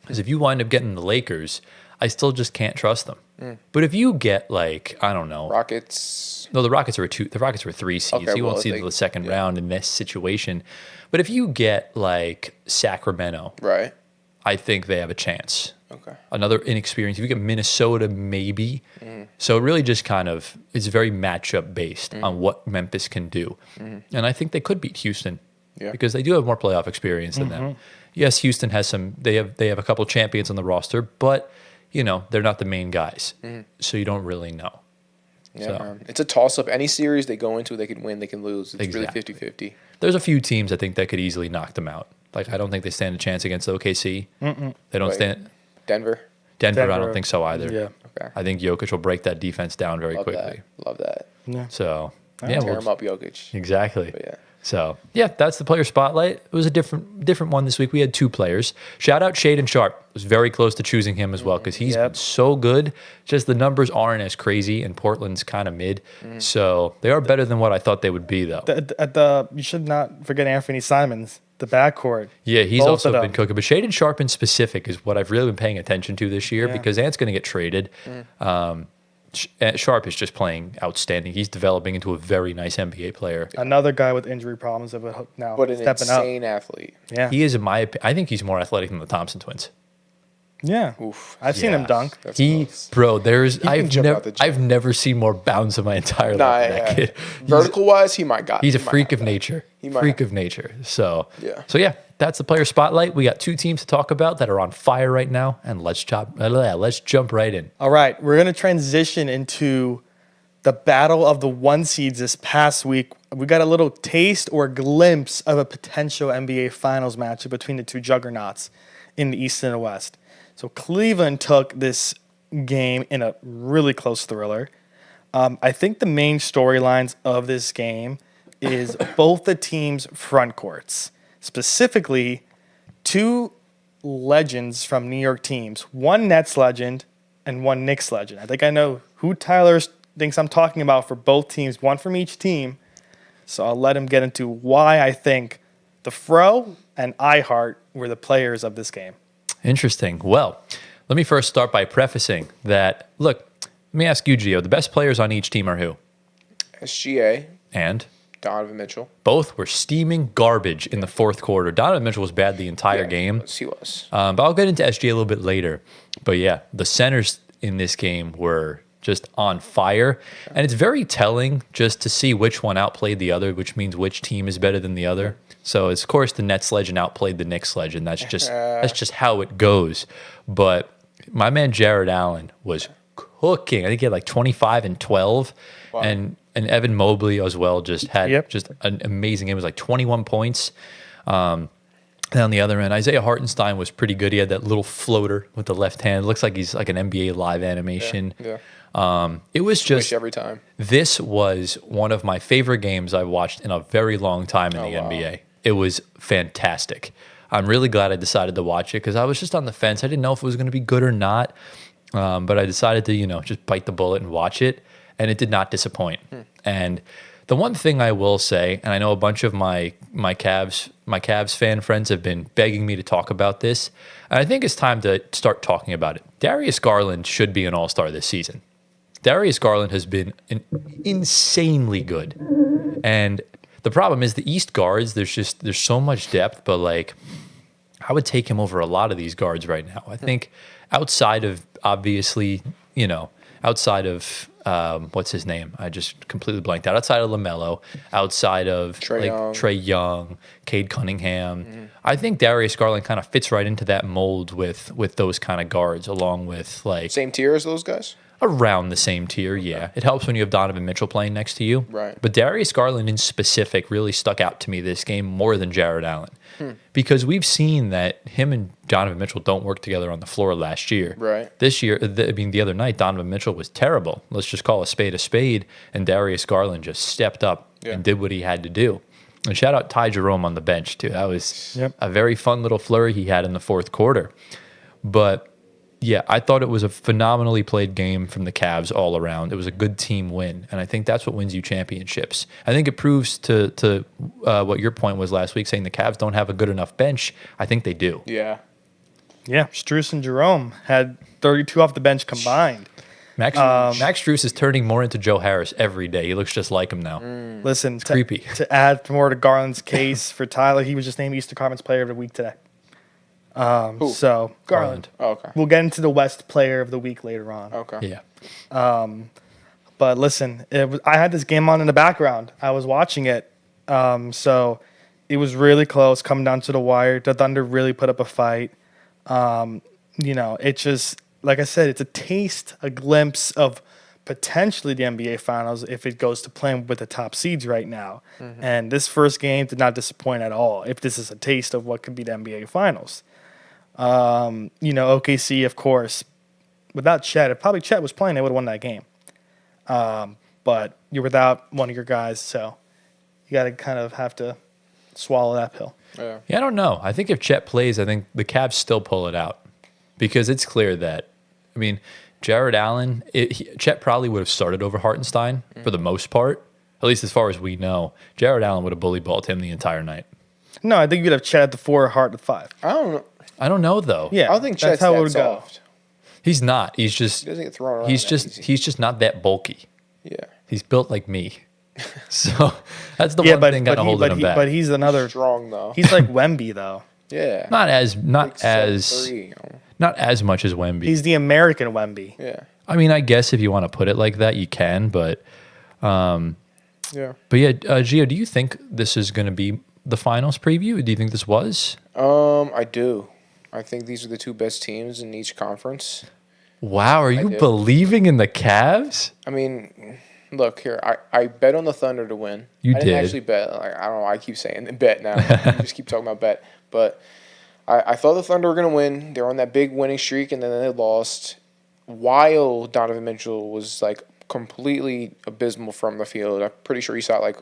Because if you wind up getting the Lakers, I still just can't trust them. But if you get I don't know. Rockets. No, the Rockets were 3 seeds. Okay, You won't see the second round in this situation. But if you get Sacramento, Right. I think they have a chance. Okay. Another inexperienced. If you get Minnesota, maybe. So it really just it's very matchup based on what Memphis can do. And I think they could beat Houston because they do have more playoff experience than them. Yes, Houston has they have a couple champions on the roster, but they're not the main guys. So you don't really know. Yeah, So- man. It's a toss-up. Any series they go into, they can win, they can lose. It's really 50-50. There's a few teams I think that could easily knock them out. I don't think they stand a chance against OKC. They don't Wait. stand. Denver. Denver, I Denver. don't think so either. Yeah. Okay. I think Jokic will break that defense down very Love quickly. that. Love that. Yeah. So, Tear him up, Jokic. exactly. But yeah. So, yeah, that's the player spotlight. It was a different one this week. We had 2 players. Shout out Shaden Sharp. Was very close to choosing him as well because he's been so good. Just the numbers aren't as crazy, and Portland's kind of mid. So they are better than what I thought they would be, though. You should not forget Anthony Simons, the backcourt. Yeah, he's Both also of them. been cooking. But Shaden Sharp in specific is what I've really been paying attention to this year because Ant's going to get traded. Sharp is just playing outstanding. He's developing into a very nice NBA player. Another guy with injury problems that would now But an stepping up. insane athlete. Yeah. He is, in my opinion, I think he's more athletic than the Thompson twins. Yeah. Oof. I've seen him dunk. That's He, close. bro, can jump out the gym. I've never seen more bounce in my entire Nah, life than that yeah. kid. Vertical-wise, he might got He's a he might freak have of that. nature. He might Freak have. of nature. So Yeah. yeah, that's the player spotlight. We got 2 teams to talk about that are on fire right now, and let's jump right in. All right. We're going to transition into the battle of the 1 seeds this past week. We got a little taste or glimpse of a potential NBA Finals matchup between the 2 juggernauts in the East and the West. So Cleveland took this game in a really close thriller. I think the main storylines of this game is both the teams' front courts, specifically 2 legends from New York teams, 1 Nets legend and 1 Knicks legend. I think I know who Tyler thinks I'm talking about for both teams, 1 from each team. So I'll let him get into why I think the Fro and iHeart were the players of this game. Interesting. Well, let me first start by prefacing that, look, let me ask you, Gio, the best players on each team are who? SGA, And Donovan Mitchell. both were steaming garbage in the 4th quarter. Donovan Mitchell was bad the entire game. He was. But I'll get into SGA a little bit later. But yeah, the centers in this game were just on fire. And it's very telling just to see which one outplayed the other, which means which team is better than the other. So, of course, the Nets legend outplayed the Knicks legend. That's just how it goes. But my man Jared Allen was cooking. I think he had like 25 and 12. Wow. And Evan Mobley as well just had just an amazing game. It was like 21 points. And on the other end, Isaiah Hartenstein was pretty good. He had that little floater with the left hand. It looks like he's like an NBA live animation. It was just every time. This was one of my favorite games I've watched in a very long time in the NBA. It was fantastic. I'm really glad I decided to watch it because I was just on the fence. I didn't know if it was going to be good or not, but I decided to, just bite the bullet and watch it, and it did not disappoint. And the one thing I will say, and I know a bunch of my Cavs fan friends have been begging me to talk about this, and I think it's time to start talking about it. Darius Garland should be an all-star this season. Darius Garland has been insanely good. And the problem is the East guards, there's so much depth, but like I would take him over a lot of these guards right now. I think outside of obviously, outside of what's his name? I just completely blanked out. Outside of LaMelo, outside of Trae Young, Cade Cunningham, I think Darius Garland kind of fits right into that mold with those kind of guards, along with like same tier as those guys. Around the same tier, yeah. It helps when you have Donovan Mitchell playing next to you. Right. But Darius Garland in specific really stuck out to me this game more than Jared Allen. Because we've seen that him and Donovan Mitchell don't work together on the floor last year. Right. This year, the other night, Donovan Mitchell was terrible. Let's just call a spade, and Darius Garland just stepped up and did what he had to do. And shout out Ty Jerome on the bench, too. That was a very fun little flurry he had in the fourth quarter. But yeah, I thought it was a phenomenally played game from the Cavs all around. It was a good team win, and I think that's what wins you championships. I think it proves to what your point was last week, saying the Cavs don't have a good enough bench. I think they do. Yeah. Yeah, Strus and Jerome had 32 off the bench combined. Max Strus is turning more into Joe Harris every day. He looks just like him now. Listen, It's creepy. To add more to Garland's case for Tyler, he was just named Eastern Conference Player of the Week today. Who? So Garland. Oh, okay. We'll get into the West Player of the Week later on. Okay. Yeah. But listen, I had this game on in the background. I was watching it. So it was really close, coming down to the wire. The Thunder really put up a fight. It just, like I said, it's a taste, a glimpse of potentially the NBA Finals if it goes to playing with the top seeds right now. And this first game did not disappoint at all, if this is a taste of what could be the NBA Finals. OKC, of course, without Chet, if probably Chet was playing, they would have won that game. But you're without one of your guys, so you got to kind of have to swallow that pill. Yeah, I don't know. I think if Chet plays, I think the Cavs still pull it out because it's clear that, Jared Allen, Chet probably would have started over Hartenstein for the most part, at least as far as we know. Jared Allen would have bully balled him the entire night. No, I think you'd have Chet at the 4, Hart at the 5. I don't know though. Yeah, I don't think Chet's that's how it that would go. soft. He's not. He's just. He doesn't get thrown around. He's that just. easy. He's just not that bulky. Yeah. He's built like me. So that's the one thing kind of holding him back. But he's another Strong though. He's like Wemby though. Yeah. Not as Like 7'3", not as much as Wemby. He's the American Wemby. Yeah. I guess if you want to put it like that, you can. But Yeah. Gio, do you think this is going to be the finals preview? Do you think this was? I do. I think these are the two best teams in each conference. Wow, are you do. believing in the Cavs? Look here. I bet on the Thunder to win. You I didn't did. actually bet. I don't know. I keep saying bet now. You just keep talking about bet. But I thought the Thunder were going to win. They were on that big winning streak, and then they lost. While Donovan Mitchell was like completely abysmal from the field. I'm pretty sure he shot like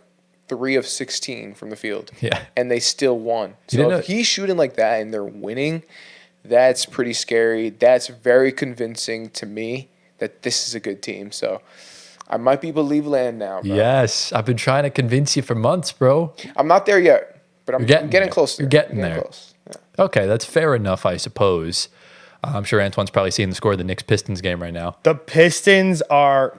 3 of 16 from the field. Yeah. And they still won. You So didn't if he's shooting like that and they're winning, that's pretty scary. That's very convincing to me that this is a good team. So I might be believe land now, bro. Yes, I've been trying to convince you for months, bro. I'm not there yet, but I'm getting there. closer. You're getting there. Close. Yeah. Okay, that's fair enough, I suppose. I'm sure Antoine's probably seeing the score of the Knicks-Pistons game right now. The Pistons are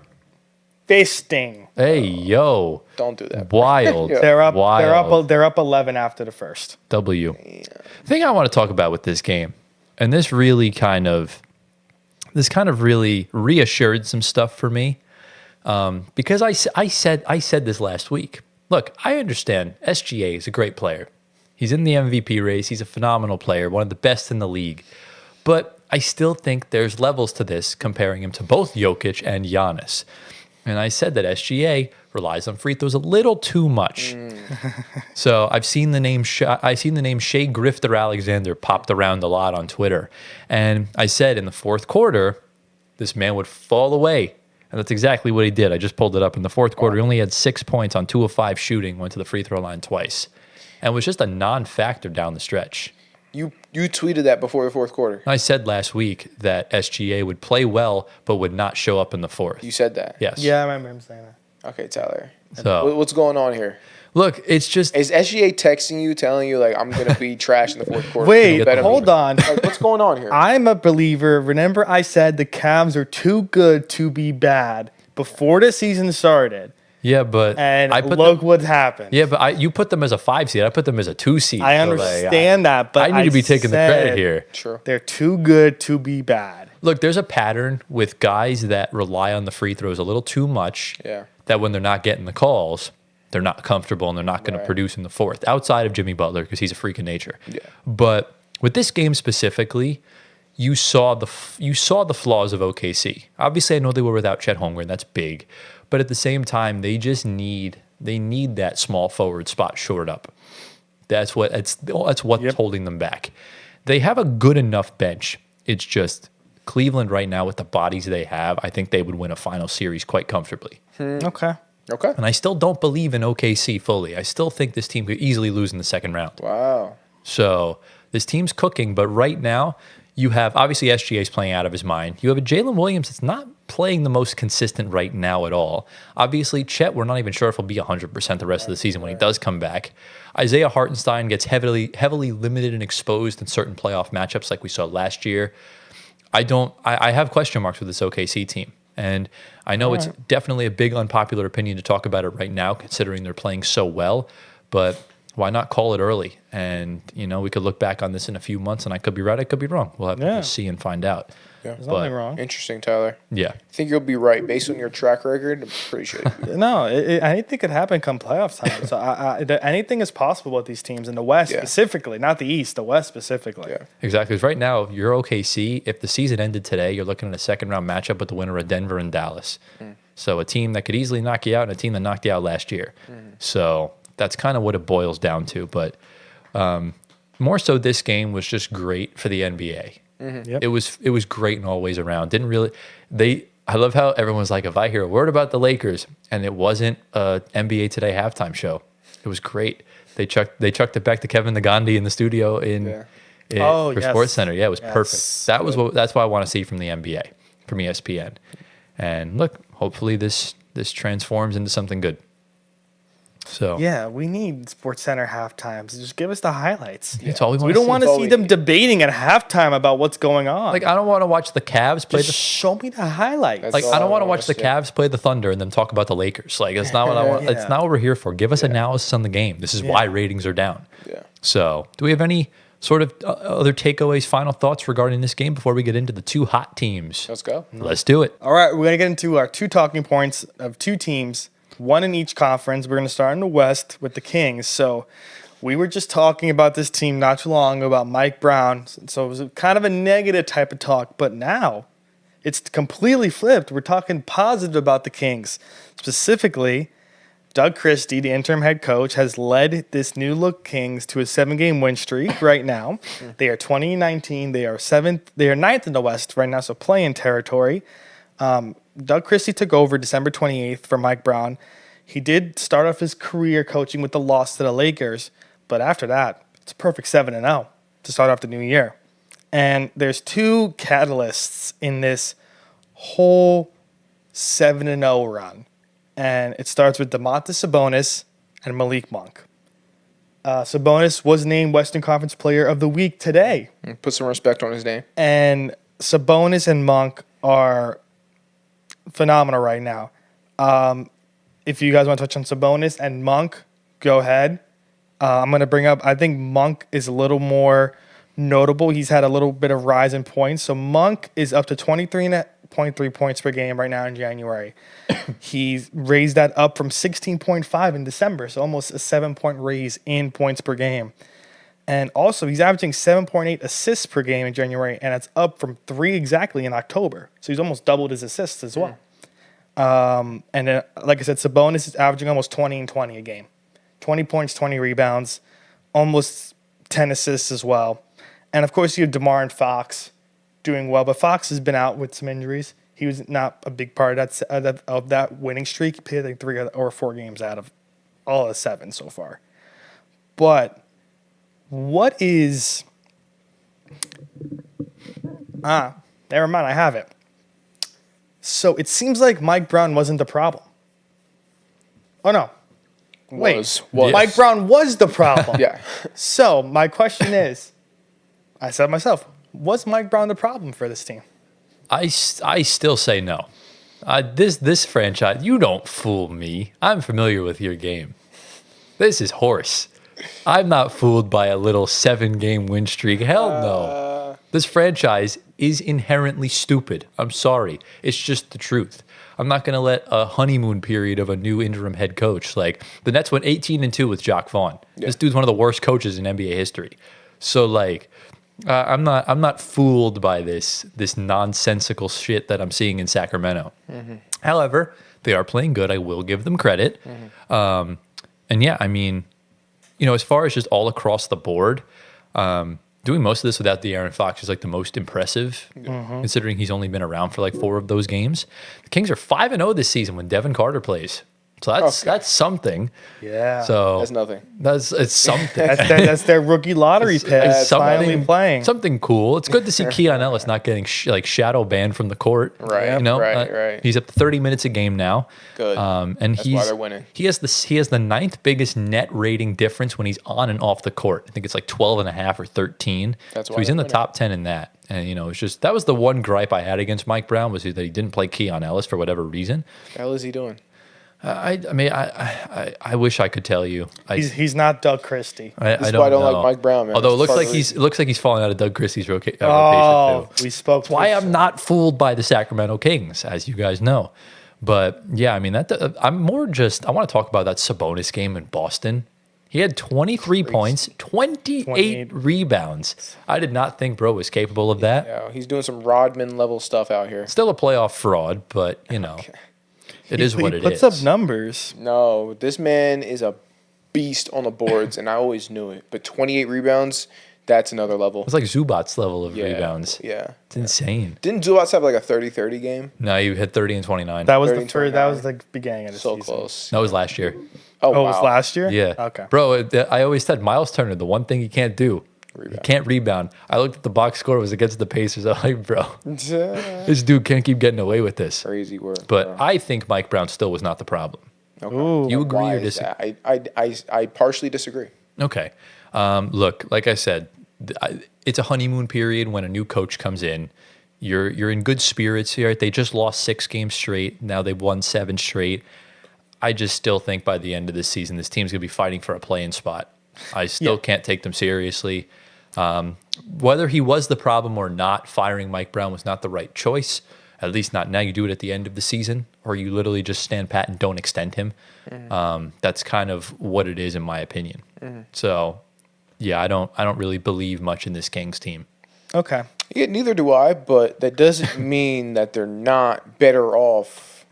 fisting. Hey, yo. Don't do that. Wild. Yeah. They're up. Wild. They're up 11 after the first. W. The thing I want to talk about with this game, and this kind of really reassured some stuff for me, because I said this last week. Look, I understand SGA is a great player. He's in the MVP race. He's a phenomenal player, one of the best in the league. But I still think there's levels to this, comparing him to both Jokic and Giannis. And I said that SGA relies on free throws a little too much. So I've seen the name Shea Grifter Alexander popped around a lot on Twitter. And I said in the fourth quarter, this man would fall away. And that's exactly what he did. I just pulled it up in the fourth quarter. He only had 6 points on 2 of 5 shooting, went to the free throw line twice, and was just a non-factor down the stretch. You tweeted that before the fourth quarter. I said last week that SGA would play well, but would not show up in the fourth. You said that? Yes. Yeah, I remember him saying that. Okay, Tyler. So What's going on here? look, it's just Is SGA texting you, telling you, like, I'm going to be trash in the fourth quarter? Wait, Bet on me. hold on. Like, what's going on here? I'm a believer. Remember, I said the Cavs are too good to be bad before the season started. yeah, but And I put look them, what happened. yeah, but you put them as a 5 seed. I put them as a 2 seed. I So, like, understand that, but I need to be taking the credit said here. True. They're too good to be bad. Look, there's a pattern with guys that rely on the free throws a little too much. Yeah. That when they're not getting the calls, they're not comfortable and they're not going Right. to produce in the fourth. Outside of Jimmy Butler, because he's a freak of nature. Yeah. But with this game specifically, you saw the flaws of OKC. Obviously, I know they were without Chet Holmgren. That's big, but at the same time, they just need that small forward spot shored up. That's what's holding them back. They have a good enough bench. It's just Cleveland right now with the bodies they have. I think they would win a final series quite comfortably. Okay. Okay. And I still don't believe in OKC fully. I still think this team could easily lose in the second round. Wow. So this team's cooking, but right now you have obviously SGA's playing out of his mind. You have a Jalen Williams that's not playing the most consistent right now at all. Obviously, Chet, we're not even sure if he'll be 100% the rest of the season when he does come back. Isaiah Hartenstein gets heavily limited and exposed in certain playoff matchups like we saw last year. I have question marks with this OKC team. And I know it's definitely a big unpopular opinion to talk about it right now, considering they're playing so well. But why not call it early? And, we could look back on this in a few months, and I could be right, I could be wrong. We'll have to just see and find out. Yeah. There's nothing wrong. Interesting, Tyler. Yeah. I think you'll be right. Based on your track record, I'm pretty sure. No, anything could happen come playoff time. So anything is possible with these teams in the West specifically, not the East, the West specifically. Yeah. Exactly. Because right now, you're OKC. If the season ended today, you're looking at a second-round matchup with the winner of Denver and Dallas. So a team that could easily knock you out and a team that knocked you out last year. So that's kind of what it boils down to. But more so, this game was just great for the NBA. Yep. It was great in all ways around. I love how everyone's like, if I hear a word about the Lakers, and it wasn't a NBA Today halftime show, it was great. They chucked it back to Kevin Nagandi in the studio for Sports Center. Yeah, it was perfect. That's what I want to see from the NBA, from ESPN. And look, hopefully this transforms into something good. So Yeah, we need Sports Center halftimes. Just give us the highlights. that's all we want. We don't want to all see we them need. debating at halftime about what's going on. Like I don't want to watch the Cavs play just show me the highlights. That's Like all I don't I want to wanna watch the see. Cavs play the Thunder and then talk about the Lakers. Like it's not what I want. Yeah. It's not what we're here for. Give us analysis on the game. This is why ratings are down. Yeah. So, do we have any sort of other takeaways, final thoughts regarding this game before we get into the two hot teams? Let's go. Let's do it. All right, we're going to get into our two talking points of two teams, one in each conference. We're going to start in the West with the Kings. So we were just talking about this team not too long ago, about Mike Brown. So it was kind of a negative type of talk, but now it's completely flipped. We're talking positive about the Kings. Specifically, Doug Christie, the interim head coach, has led this new look Kings to a 7-game win streak right now. They are 20-19. They are 7th. They are 9th in the West right now, so play-in territory. Doug Christie took over December 28th for Mike Brown. He did start off his career coaching with the loss to the Lakers, but after that, it's a perfect 7-0 to start off the new year. And there's two catalysts in this whole 7-0 run. And it starts with Domantas Sabonis and Malik Monk. Sabonis was named Western Conference Player of the Week today. Put some respect on his name. And Sabonis and Monk are phenomenal right now. If you guys want to touch on Sabonis and Monk, go ahead. I'm going to bring up, I think Monk is a little more notable. He's had a little bit of rise in points. So Monk is up to 23.3 points per game right now in January. He's raised that up from 16.5 in December, so almost a 7-point raise in points per game. And also, he's averaging 7.8 assists per game in January, and it's up from 3 exactly in October. So he's almost doubled his assists as well. And then, like I said, Sabonis is averaging almost 20 and 20 a game. 20 points, 20 rebounds, almost 10 assists as well. And, of course, you have DeMar and Fox doing well. But Fox has been out with some injuries. He was not a big part of that winning streak. He played like 3 or 4 games out of all of 7 so far. But what is... never mind, I have it. So it seems like Mike Brown wasn't the problem. Oh, no. Wait. Was. Mike Brown was the problem. Yeah. So my question is, I said myself, was Mike Brown the problem for this team? I still say no. This franchise, you don't fool me. I'm familiar with your game. This is horse. I'm not fooled by a little 7-game win streak. Hell no. This franchise is inherently stupid. I'm sorry. It's just the truth. I'm not going to let a honeymoon period of a new interim head coach. Like, the Nets went 18-2 with Jacques Vaughn. Yeah. This dude's one of the worst coaches in NBA history. So, like, I'm not fooled by this nonsensical shit that I'm seeing in Sacramento. Mm-hmm. However, they are playing good. I will give them credit. Mm-hmm. And yeah, I mean, as far as just all across the board, doing most of this without De'Aaron Fox is like the most impressive, considering he's only been around for like 4 of those games. The Kings are 5-0 this season when Devin Carter plays. So that's something. Yeah. So that's nothing. It's something. that's their rookie lottery pick. It's finally playing. Something cool. It's good to see Keon Ellis not getting shadow banned from the court. Right. Right. He's up to 30 minutes a game now. Good. And that's why they're winning. He has the 9th biggest net rating difference when he's on and off the court. I think it's like 12.5 or 13. That's why so he's in the top 10 in that. And it's just that was the one gripe I had against Mike Brown was that he didn't play Keon Ellis for whatever reason. What the hell is he doing? I mean, I wish I could tell you. He's not Doug Christie. That's why I don't like Mike Brown, man. Although it looks like he's falling out of Doug Christie's rotation too. We spoke. That's why I'm not fooled by the Sacramento Kings, as you guys know. But yeah, I mean I'm more just I want to talk about that Sabonis game in Boston. He had 23 points, 28 rebounds. I did not think bro was capable of that. Yeah, he's doing some Rodman level stuff out here. Still a playoff fraud, but Okay. It is what it is. He puts up numbers. No, this man is a beast on the boards, and I always knew it. But 28 rebounds, that's another level. It's like Zubac's level of rebounds. Yeah. It's insane. Didn't Zubac have like a 30-30 game? No, he hit 30 and 29. That was the beginning of the season. So close. That was last year. Oh, wow. It was last year? Yeah. Okay. Bro, I always said Miles Turner, the one thing he can't do. He can't rebound. I looked at the box score, it was against the Pacers. I'm like, bro, this dude can't keep getting away with this. Crazy work. But I think Mike Brown still was not the problem. Okay. Ooh, you agree or disagree? I partially disagree. Okay. Look, like I said, it's a honeymoon period when a new coach comes in. You're in good spirits here. They just lost 6 games straight. Now they've won 7 straight. I just still think by the end of this season, this team's going to be fighting for a play-in spot. I still can't take them seriously. Whether he was the problem or not, firing Mike Brown was not the right choice. At least not now. You do it at the end of the season, or you literally just stand pat and don't extend him. Mm-hmm. That's kind of what it is, in my opinion. Mm-hmm. So, yeah, I don't really believe much in this Kings team. Okay. Yeah, neither do I. But that doesn't mean that they're not better off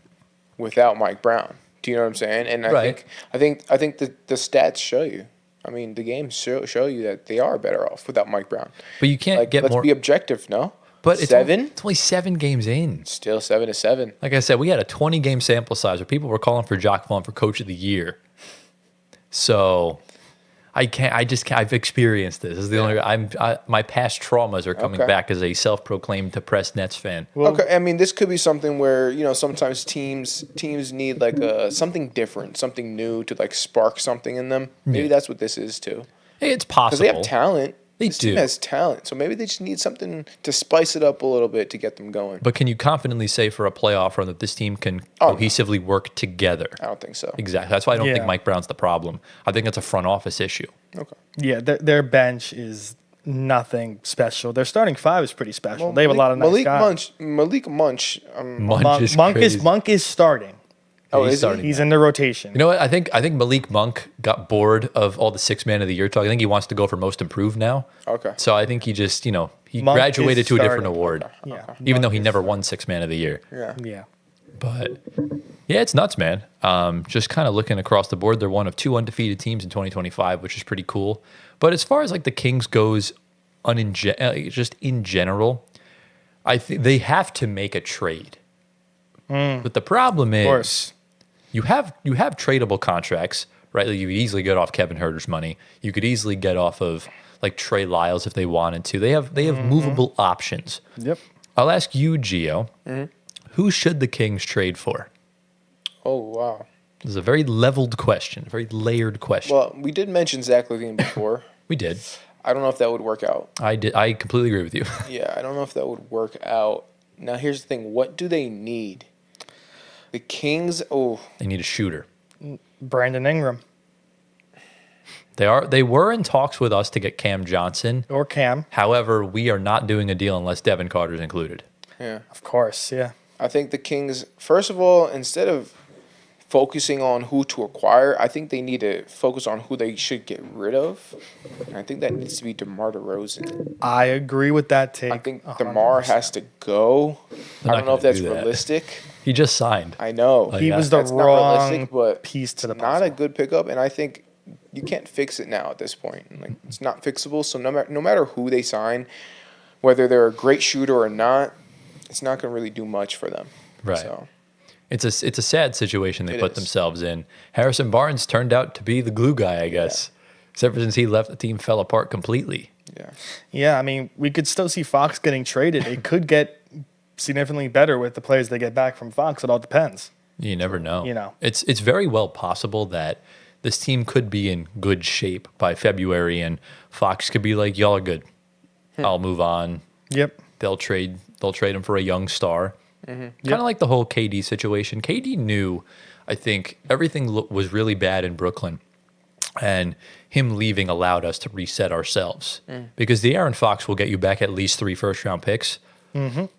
without Mike Brown. Do you know what I'm saying? And I think the stats show you. I mean, the games show you that they are better off without Mike Brown. But you can't get more. Let's be objective, no? But 7? It's only 7 games in. Still 7-7. Like I said, we had a 20-game sample size where people were calling for Jacques Vaughn for Coach of the Year. So I've experienced this. This is the only. My past traumas are coming back as a self-proclaimed depressed Nets fan. Okay, I mean, this could be something where sometimes teams need like something different, something new to like spark something in them. Maybe that's what this is too. Hey, it's possible because they have talent. This team has talent, so maybe they just need something to spice it up a little bit to get them going. But can you confidently say for a playoff run that this team can cohesively work together? I don't think so. Exactly. That's why I don't think Mike Brown's the problem. I think it's a front office issue. Okay. Yeah, their bench is nothing special. Their starting 5 is pretty special. They have a lot of nice guys. Malik Monk. Monk is Monk is starting. Oh, is he? starting. He's in the rotation. You know what? I think Malik Monk got bored of all the 6-man of the year talk. I think he wants to go for most improved now. Okay. So I think he just, he Monk graduated is to a different starting. award. Yeah. Even though he Monk is never won 6-man of the year. Yeah. Yeah. But yeah, it's nuts, man. Just kind of looking across the board, they're one of 2 undefeated teams in 2025, which is pretty cool. But as far as like the Kings goes, just in general, I think they have to make a trade. But the problem is, course. you have tradable contracts, right? Like you could easily get off Kevin Huerter's money. You could easily get off of like Trey Lyles if they wanted to. They have movable options. Yep. I'll ask you, Gio, who should the Kings trade for? Oh, wow. This is a very leveled question, a very layered question. Well, we did mention Zach LaVine before. We did. I don't know if that would work out. I did. I completely agree with you. Yeah, I don't know if that would work out. Now, here's the thing. What do they need? The Kings, They need a shooter. Brandon Ingram They were in talks with us to get Cam Johnson. or Cam. However, we are not doing a deal unless Devin Carter's included. yeah. Of course. Yeah. I think the Kings, first of all, instead of focusing on who to acquire, I think they need to focus on who they should get rid of. And I think that needs to be DeMar DeRozan. I agree with that take. I think DeMar has to go. They're I not don't know if gonna that's do that. realistic. He just signed. I know. he yeah. was the That's not wrong realistic, but piece to the Not a puzzle. good pickup, and I think you can't fix it now at this point. Like it's not fixable. So no matter who they sign, whether they're a great shooter or not, it's not going to really do much for them. Right. So It's a sad situation they It put is. themselves in. Harrison Barnes turned out to be the glue guy, I guess. Except for since he left, the team fell apart completely. yeah, Yeah, I mean, we could still see Fox getting traded. It could get significantly better with the players they get back from Fox. It all depends. You never know. You know. It's very well possible that this team could be in good shape by February, and Fox could be like, "Y'all are good. I'll move on." Yep. They'll trade him for a young star. Kind of like the whole KD situation. KD knew, I think, everything was really bad in Brooklyn, and him leaving allowed us to reset ourselves because the Aaron Fox will get you back at least 3 first-round picks.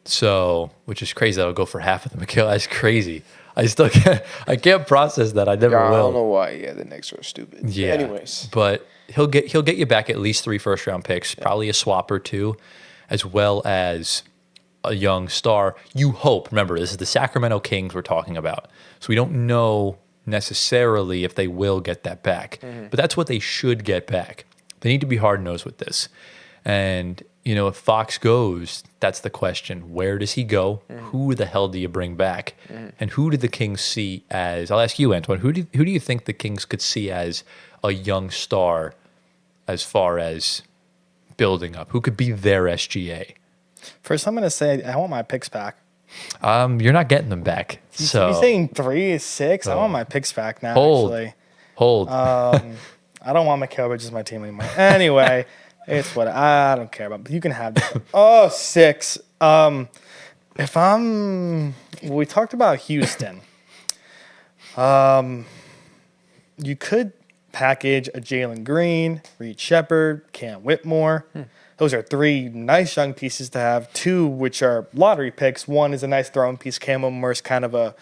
So, which is crazy. That'll go for half of them. That's crazy. I still can't process that. I never I will. don't know why. Yeah, the Knicks are stupid. Yeah. Anyways, But he'll get you back at least 3 first-round picks, probably a swap or 2, as well as a young star. You hope. Remember, this is the Sacramento Kings we're talking about. So we don't know necessarily if they will get that back. But that's what they should get back. They need to be hard-nosed with this. And, if Fox goes, that's the question. Where does he go? Who the hell do you bring back? And who do the Kings see as, I'll ask you, Antoine, who do you think the Kings could see as a young star as far as building up? Who could be their SGA? First, I'm going to say I want my picks back. You're not getting them back. So You saying 3, 6? I want my picks back now, Hold. actually. hold. I don't want Mikal Bridges as my team anymore. Anyway, it's what I don't care about. But you can have that. Oh, 6. We talked about Houston. You could package a Jalen Green, Reed Shepherd, Cam Whitmore. Those are 3 nice young pieces to have. 2 which are lottery picks. 1 is a nice throwing piece. Cam Whitmore's kind of a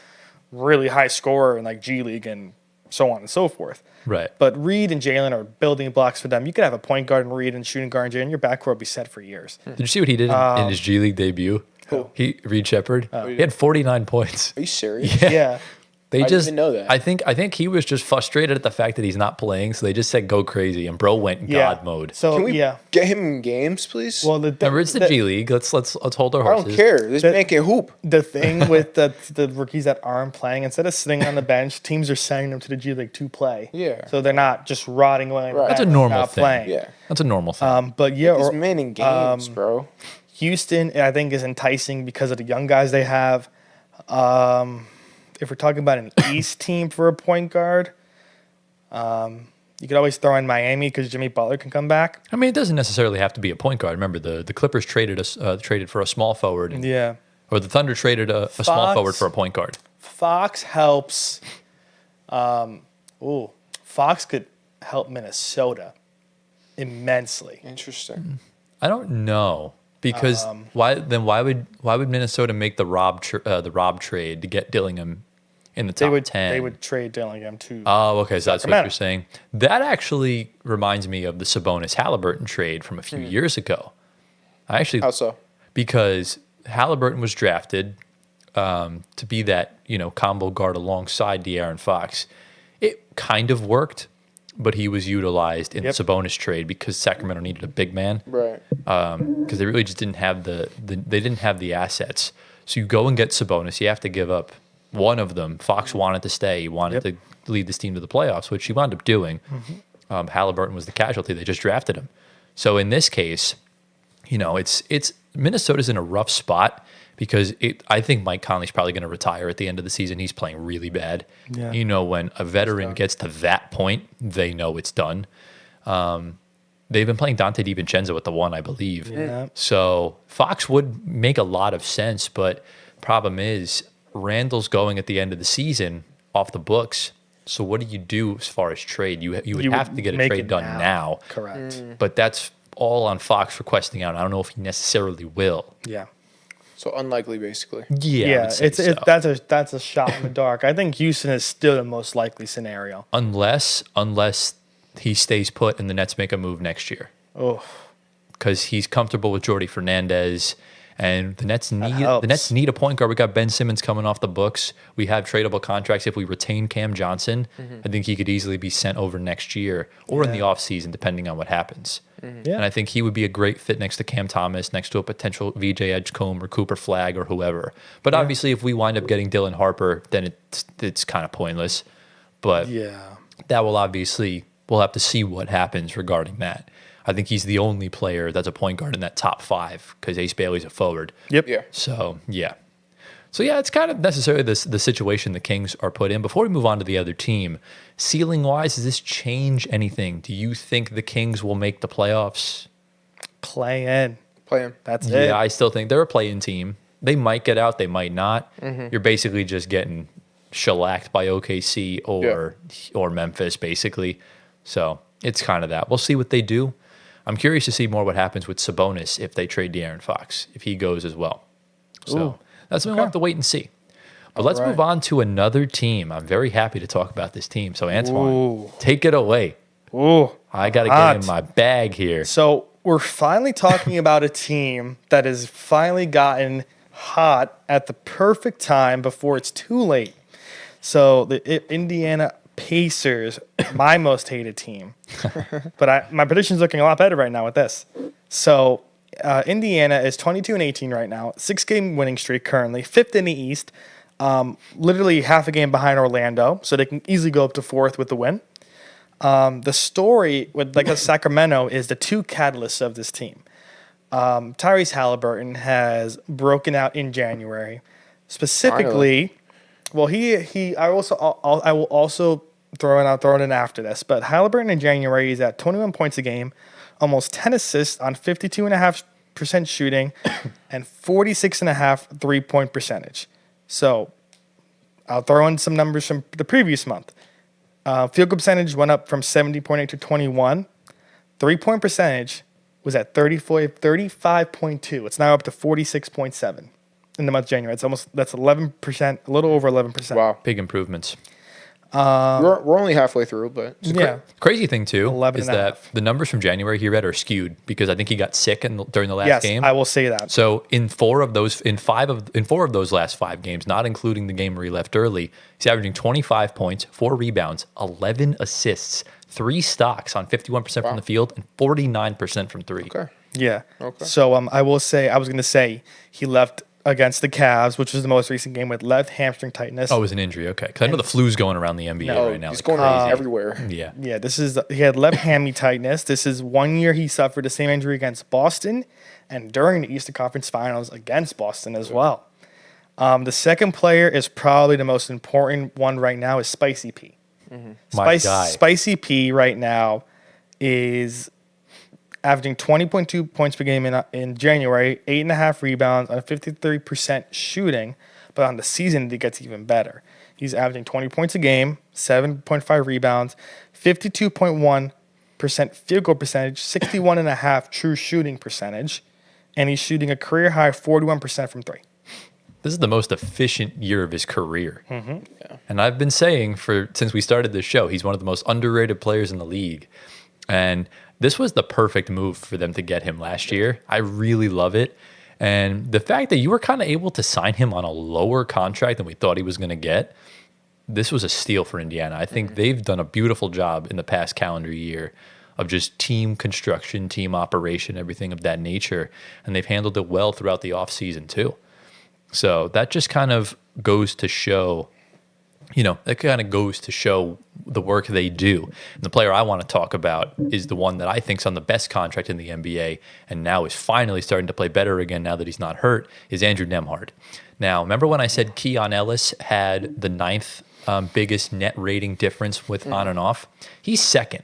really high scorer in like G League and so on and so forth. Right. But Reed and Jalen are building blocks for them. You could have a point guard in Reed and shooting guard in Jalen. Your backcourt will be set for years. Did you see what he did in his G League debut? Who? Reed Shepherd. He had 49 points. are you serious? Yeah. They I didn't just even know that. I think he was just frustrated at the fact that he's not playing, so they just said go crazy, and bro went Yeah. God mode. So Can we yeah. get him in games, please? Well, Remember, it's the G League. Let's hold our I horses. don't care. This the- man can hoop. The thing with the rookies that aren't playing, instead of sitting on the bench, teams are sending them to the G League to play. Yeah. So they're not just rotting away. in the Right. That's a bench, normal not thing. Playing. Yeah. That's a normal thing. But yeah, This or, man in games, bro. Houston, I think, is enticing because of the young guys they have. If we're talking about an East team for a point guard, you could always throw in Miami because Jimmy Butler can come back. I mean, it doesn't necessarily have to be a point guard. Remember, the Clippers traded for a small forward, Yeah. or the Thunder traded a small Fox. forward for a point guard. Fox helps. Fox could help Minnesota immensely. Interesting. I don't know because why would Minnesota make the Rob trade to get Dillingham in the top 10. They would trade Dillingham too. Oh, okay. So that's what Sacramento. you're saying. That actually reminds me of the Sabonis Halliburton trade from a few years ago. I actually How so? because Halliburton was drafted to be that combo guard alongside De'Aaron Fox. It kind of worked, but he was utilized in the Sabonis trade because Sacramento needed a big man. Right. Because they really just didn't have they didn't have the assets. So you go and get Sabonis. You have to give up one of them. Fox wanted to stay. He wanted to lead this team to the playoffs, which he wound up doing. Halliburton was the casualty. They just drafted him. So in this case, it's Minnesota's in a rough spot because I think Mike Conley's probably going to retire at the end of the season. He's playing really bad. Yeah. When a veteran gets to that point, they know it's done. They've been playing Dante DiVincenzo at the 1, I believe. Yeah. So Fox would make a lot of sense, but problem is Randall's going at the end of the season off the books. So what do you do as far as trade? You would have to get a make trade it done now. Correct. But that's all on Fox requesting out. I don't know if he necessarily will. Yeah. So unlikely, basically. Yeah, I Yeah, would say so. that's a shot in the dark. I think Houston is still the most likely scenario. unless he stays put and the Nets make a move next year. Oh, Because he's comfortable with Jordy Fernandez, and the Nets helps. need a point guard. We got Ben Simmons coming off the books. We have tradable contracts. If we retain Cam Johnson, I think he could easily be sent over next year or in the offseason, depending on what happens. yeah. And I think he would be a great fit next to Cam Thomas, next to a potential VJ Edgecombe or Cooper Flagg or whoever. But obviously, if we wind up getting Dylan Harper, then it's kind of pointless. But that will obviously, we'll have to see what happens regarding that. I think he's the only player that's a point guard in that top 5 because Ace Bailey's a forward. Yep. Yeah. So, it's kind of necessarily the situation the Kings are put in. Before we move on to the other team, ceiling-wise, does this change anything? Do you think the Kings will make the playoffs? Play in. Play him. That's it. Yeah, I still think they're a play-in team. They might get out, they might not. You're basically just getting shellacked by OKC or Memphis, basically. So it's kind of that. We'll see what they do. I'm curious to see more what happens with Sabonis if they trade De'Aaron Fox, if he goes as well. So that's something we'll have to wait and see. But let's move on to another team. I'm very happy to talk about this team. So Antoine, take it away. Ooh. I got to get in my bag here. So we're finally talking about a team that has finally gotten hot at the perfect time before it's too late. So the Indiana Pacers, my most hated team. But my prediction's looking a lot better right now with this. So Indiana is 22-18 right now, 6-game winning streak currently, 5th in the East, literally half a game behind Orlando, so they can easily go up to 4th with the win. The story with Sacramento is the 2 catalysts of this team. Tyrese Halliburton has broken out in January. Specifically, well, I will also throw it in after this. But Halliburton in January is at 21 points a game, almost 10 assists on 52.5% shooting, and 46.5 3-point percentage. So I'll throw in some numbers from the previous month. Field goal percentage went up from 70.8 to 21. 3-point percentage was at 35.2. It's now up to 46.7 in the month of January. That's 11%, a little over 11%. Wow. Big improvements. We're only halfway through, but Crazy thing too 11 is and a that half. the numbers from January he read are skewed because I think he got sick during the last game. I will say that. So in 4 of those last 5 games, not including the game where he left early, he's averaging 25 points, 4 rebounds, 11 assists, 3 stocks on 51% from the field, and 49% from 3. okay. Yeah. Okay. So I was going to say he left against the Cavs, which was the most recent game with left hamstring tightness. Oh, it was an injury. Okay, because I know the flu's going around the NBA right now. He's like going crazy. everywhere. Yeah. Yeah, he had left hammy tightness. This is 1 year he suffered the same injury against Boston and during the Eastern Conference Finals against Boston as well. The second player is probably the most important one right now is Spicy P. My guy. Spicy P right now is averaging 20.2 points per game in January, 8.5 rebounds on 53% shooting. But on the season, it gets even better. He's averaging 20 points a game, 7.5 rebounds, 52.1% field goal percentage, 61.5 true shooting percentage, and he's shooting a career high 41% from 3. This is the most efficient year of his career. Yeah. And I've been saying since we started this show, he's one of the most underrated players in the league. And this was the perfect move for them to get him last year. I really love it. And the fact that you were kind of able to sign him on a lower contract than we thought he was going to get, this was a steal for Indiana. I think they've done a beautiful job in the past calendar year of just team construction, team operation, everything of that nature. And they've handled it well throughout the offseason too. So that just kind of goes to show, the work they do. And the player I want to talk about is the one that I think is on the best contract in the NBA and now is finally starting to play better again now that he's not hurt, is Andrew Nembhard. Now, remember when I said Keon Ellis had the ninth biggest net rating difference with on and off? He's second.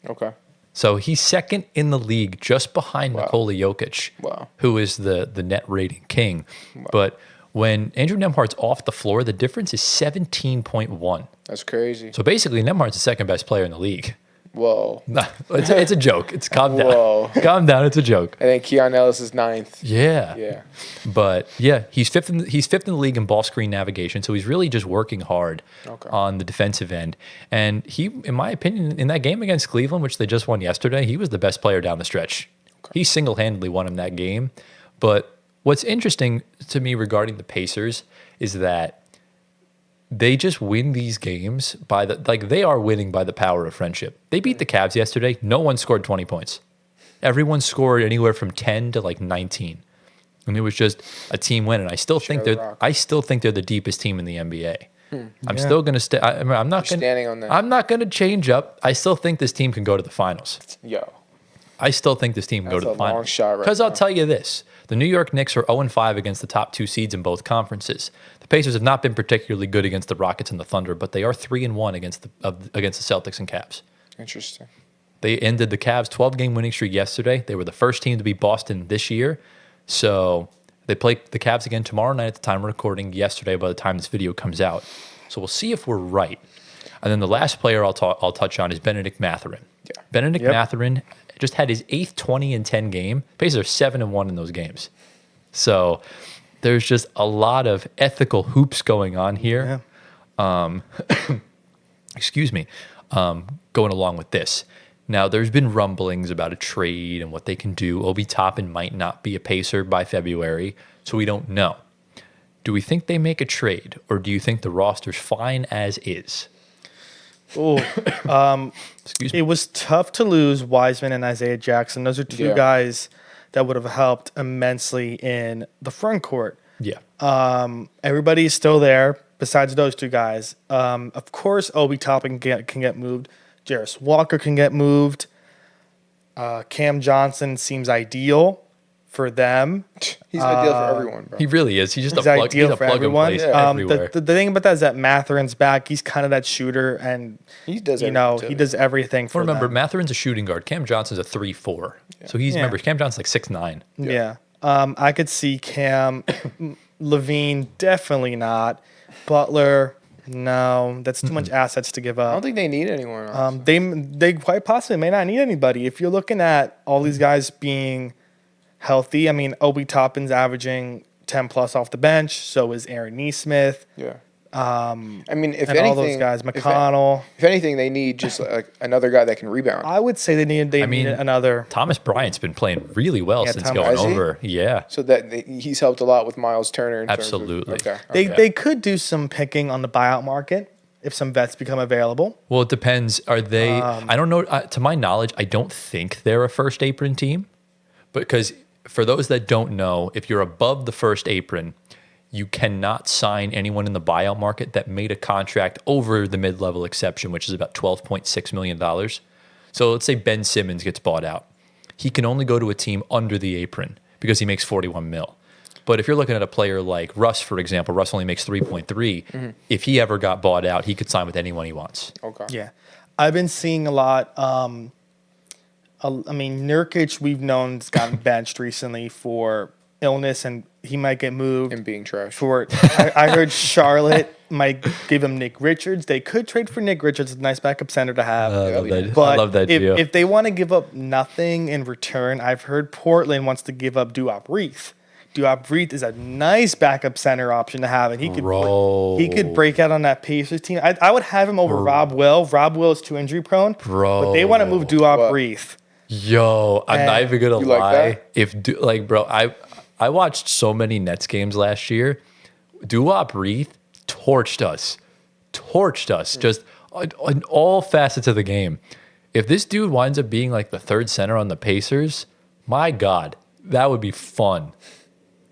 Okay. So he's second in the league, just behind Nikola Jokic, who is the net rating king. But when Andrew Nembhard's off the floor, the difference is 17.1. That's crazy. So basically, Nembhard's the second best player in the league. Whoa. No, it's a joke. It's calm down. Whoa. Calm down. It's a joke. And then Keon Ellis is ninth. Yeah. Yeah. But yeah, he's fifth in the league in ball screen navigation. So he's really just working hard on the defensive end. And he, in my opinion, in that game against Cleveland, which they just won yesterday, he was the best player down the stretch. He single-handedly won him that game. But what's interesting to me regarding the Pacers is that they just win these games they are winning by the power of friendship. They beat the Cavs yesterday. No one scored 20 points. Everyone scored anywhere from 10 to 19. And it was just a team win. And I still think they're the deepest team in the NBA. I'm still going to stay. I'm not going to change up. I still think this team can go to the finals. Yo. I still think this team can go to the finals. Long shot Because I'll tell you this. The New York Knicks are 0-5 against the top two seeds in both conferences. The Pacers have not been particularly good against the Rockets and the Thunder, but they are 3-1 against the Celtics and Cavs. Interesting. They ended the Cavs' 12-game winning streak yesterday. They were the first team to beat Boston this year. So they play the Cavs again tomorrow night at the time of recording, yesterday by the time this video comes out. So we'll see if we're right. And then the last player I'll touch on is Benedict Mathurin. Yeah. Benedict Mathurin just had his 8th 20-10 game. Pacers are 7-1 in those games. So there's just a lot of ethical hoops going on here. Yeah. Excuse me. Going along with this. Now, there's been rumblings about a trade and what they can do. Obi Toppin might not be a Pacer by February, so we don't know. Do we think they make a trade, or do you think the roster's fine as is? Oh, Excuse me. It was tough to lose Wiseman and Isaiah Jackson. Those are two guys that would have helped immensely in the front court. Yeah. Everybody's still there besides those two guys. Of course, Obi Toppin can get moved. Jarris Walker can get moved. Cam Johnson seems ideal for them. He's ideal for everyone, bro. He really is. He's just He's a plug, ideal he's a for plug everyone. and play everywhere. The thing about that is that Mathurin's back. He's kind of that shooter, and he does he does everything for remember, them. Mathurin's a shooting guard. Cam Johnson's a 3-4. Yeah. So remember, Cam Johnson's like 6'9". Yeah. I could see Cam, LaVine, definitely not. Butler, no, that's too much assets to give up. I don't think they need anyone. They quite possibly may not need anybody. If you're looking at all these guys being healthy, I mean, Obi Toppin's averaging 10 plus off the bench. So is Aaron Nesmith. Yeah. I mean, if and anything, all those guys, McConnell. If anything, they need just like another guy that can rebound. I would say they need another. Thomas Bryant's been playing really well since going over. Yeah. So that he's helped a lot with Miles Turner. Absolutely. They could do some picking on the buyout market if some vets become available. Well, it depends. Are they? I don't know. To my knowledge, I don't think they're a first apron team, because for those that don't know, if you're above the first apron, you cannot sign anyone in the buyout market that made a contract over the mid-level exception, which is about $12.6 million. So let's say Ben Simmons gets bought out. He can only go to a team under the apron because he makes 41 mil. But if you're looking at a player like Russ, for example, Russ only makes 3.3. Mm-hmm. If he ever got bought out, he could sign with anyone he wants. Okay. Yeah. I've been seeing a lot. Nurkic, we've known, has gotten benched recently for illness, and he might get moved. And being trash. I heard Charlotte might give him Nick Richards. They could trade for Nick Richards. It's a nice backup center to have. I love that if they want to give up nothing in return, I've heard Portland wants to give up Duop Reith. Duop Breath is a nice backup center option to have, and he could break out on that Pacers team. I would have him over Rob Will. Rob Will is too injury prone, but they want to move Duop Breath. Yo, I'm not even gonna lie. Like Bro, I watched so many Nets games last year. Duop Reith torched us, just on all facets of the game. If this dude winds up being like the third center on the Pacers, my God, that would be fun.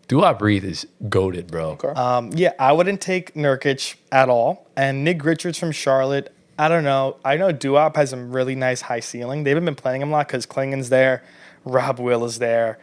Duop Reith is goated, bro. Okay. I wouldn't take Nurkic at all. And Nick Richards from Charlotte, I don't know. I know Duop has a really nice high ceiling. They haven't been playing him a lot because Klingon's there, Rob Will is there,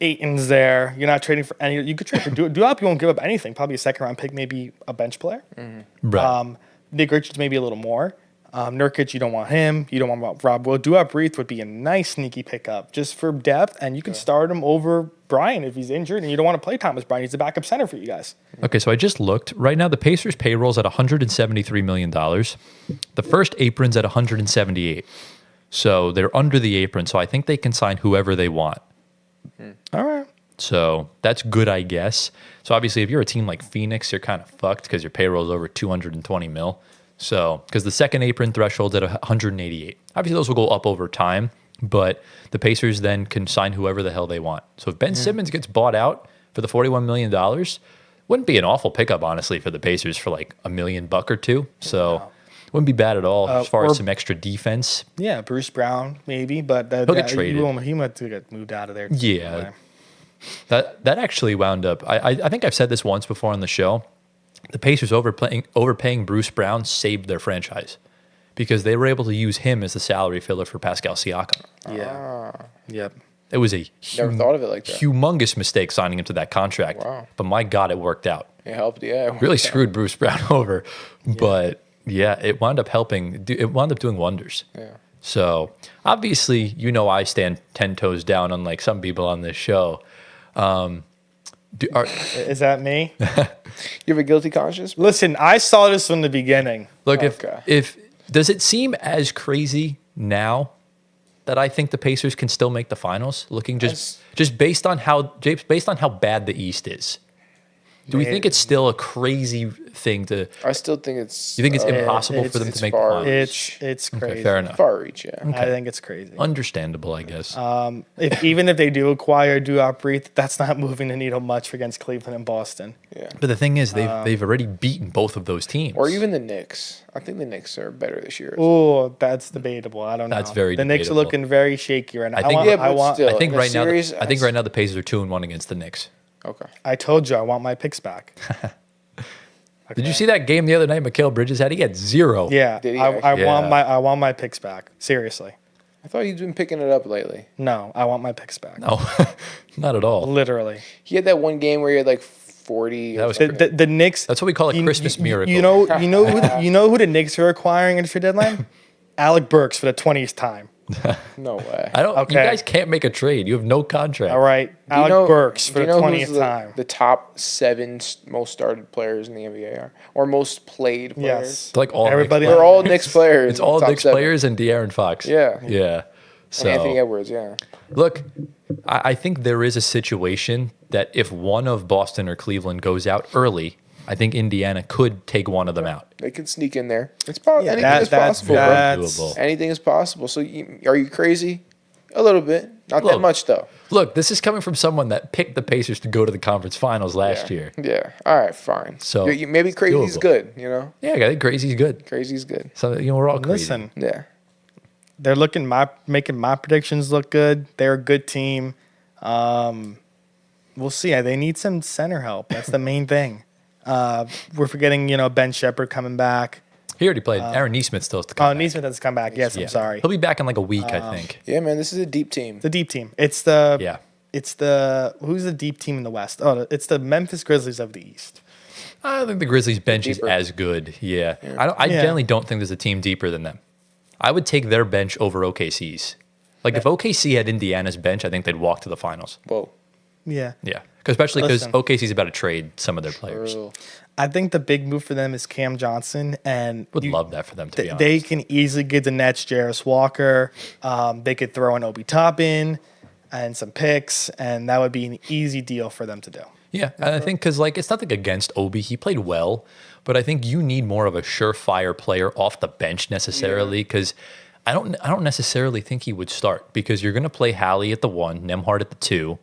Ayton's there. You're not trading for any. You could trade for Duop. You won't give up anything. Probably a second round pick, maybe a bench player. Mm-hmm. Right. Nick Richards maybe a little more. Nurkic, you don't want him. You don't want Rob Will. Duop Reith would be a nice sneaky pickup just for depth, and you can start him over Brian if he's injured, and you don't want to play Thomas Bryant. He's a backup center for you guys. Okay, so I just looked. Right now, the Pacers' payroll's at $173 million. The first apron's at $178. So they're under the apron, so I think they can sign whoever they want. All right. So that's good, I guess. So obviously, if you're a team like Phoenix, you're kind of fucked because your payroll's over $220 mil. So, because the second apron threshold's at 188. Obviously, those will go up over time, but the Pacers then can sign whoever the hell they want. So if Ben Simmons gets bought out for the $41 million, wouldn't be an awful pickup, honestly, for the Pacers for like $1 million or two. So wouldn't be bad at all as far as some extra defense. Yeah, Bruce Brown maybe, but He'll get traded. He might get moved out of there. Yeah. Anyway. That actually wound up. I think I've said this once before on the show. The Pacers overpaying Bruce Brown saved their franchise because they were able to use him as the salary filler for Pascal Siakam. Yeah. Yep. It was a Never thought of it like that. humongous mistake signing him to that contract. Wow. But my God, it worked out. It helped, yeah. It really screwed Bruce Brown over. But yeah, it wound up helping. It wound up doing wonders. Yeah. So obviously, I stand 10 toes down, unlike some people on this show. Is that me? You have a guilty conscience? Listen, I saw this from the beginning. Look, Okay. if does it seem as crazy now that I think the Pacers can still make the finals? Looking just based on how bad the East is. Do we think it's still a crazy thing to? I still think it's. You think it's impossible for them to make the far finals? It's crazy. Okay, fair enough. Far reach, yeah. I think it's crazy. Understandable, I guess. Even if they do acquire Duop Reith, that's not moving the needle much against Cleveland and Boston. Yeah. But the thing is, they've already beaten both of those teams. Or even the Knicks. I think the Knicks are better this year. Oh, that's debatable. I don't know. That's very The Knicks are debatable. looking very shaky right now. I think- still, I think in a right series, now. I think right now the Pacers are 2-1 against the Knicks. Okay. I told you I want my picks back. Did you see that game the other night? Mikal Bridges had. He had 0. Yeah, Did he I actually? want my picks back. Seriously. I thought you'd been picking it up lately. No, I want my picks back. No, not at all. Literally. He had that one game where he had like 40. That was The Knicks. That's what we call a Christmas miracle. You know who the Knicks are acquiring at the trade deadline? Alec Burks for the 20th time. No way. I don't. Okay. You guys can't make a trade. You have no contract. All right, Do you Alec know- Burks do for you the know who's 20th time. The top 7 most started players in the NBA are, or most played players. Yes, It's like all everybody. They're all Knicks players. It's all top Knicks 7. players and De'Aaron Fox. Yeah. Yeah. So And Anthony Edwards, yeah. look, I think there is a situation that if one of Boston or Cleveland goes out early, I think Indiana could take one of them out. They can sneak in there. It's possible. Yeah, Anything is possible. bro. doable. Anything is possible. So are you crazy? A little bit. Not that much, though. Look, this is coming from someone that picked the Pacers to go to the conference finals last year. Yeah. All right, fine. So, maybe crazy's doable. good, you know? Yeah, I think Crazy's good. Crazy's good. So we're all crazy. Listen, Yeah. they're making my predictions look good. They're a good team. We'll see. They need some center help. That's the main thing. We're forgetting, Ben Shepherd coming back. He already played. Aaron Nesmith still has to come back. Neesmith has come back. Yes, Yeah. I'm sorry. He'll be back in like a week, I think. Yeah, man, this is a deep team. The deep team. It's the Yeah. who's the deep team in the West? Oh, it's the Memphis Grizzlies of the East. I don't think the Grizzlies bench is Deeper. as good. Yeah. I generally don't think there's a team deeper than them. I would take their bench over OKC's. Like if OKC had Indiana's bench, I think they'd walk to the finals. Whoa. Yeah. Yeah. Especially because Listen. OKC's about to trade some of their players. True. I think the big move for them is Cam Johnson, and Would love that for them, to be honest. they can easily give the Nets Jarris Walker. They could throw an Obi Toppin. and some picks, and that would be an easy deal for them to do. Yeah, and I think because like it's nothing against Obi, he played well, but I think you need more of a surefire player off the bench necessarily because I don't necessarily think he would start because you're going to play Hallie at the 1, Nemhard at the 2.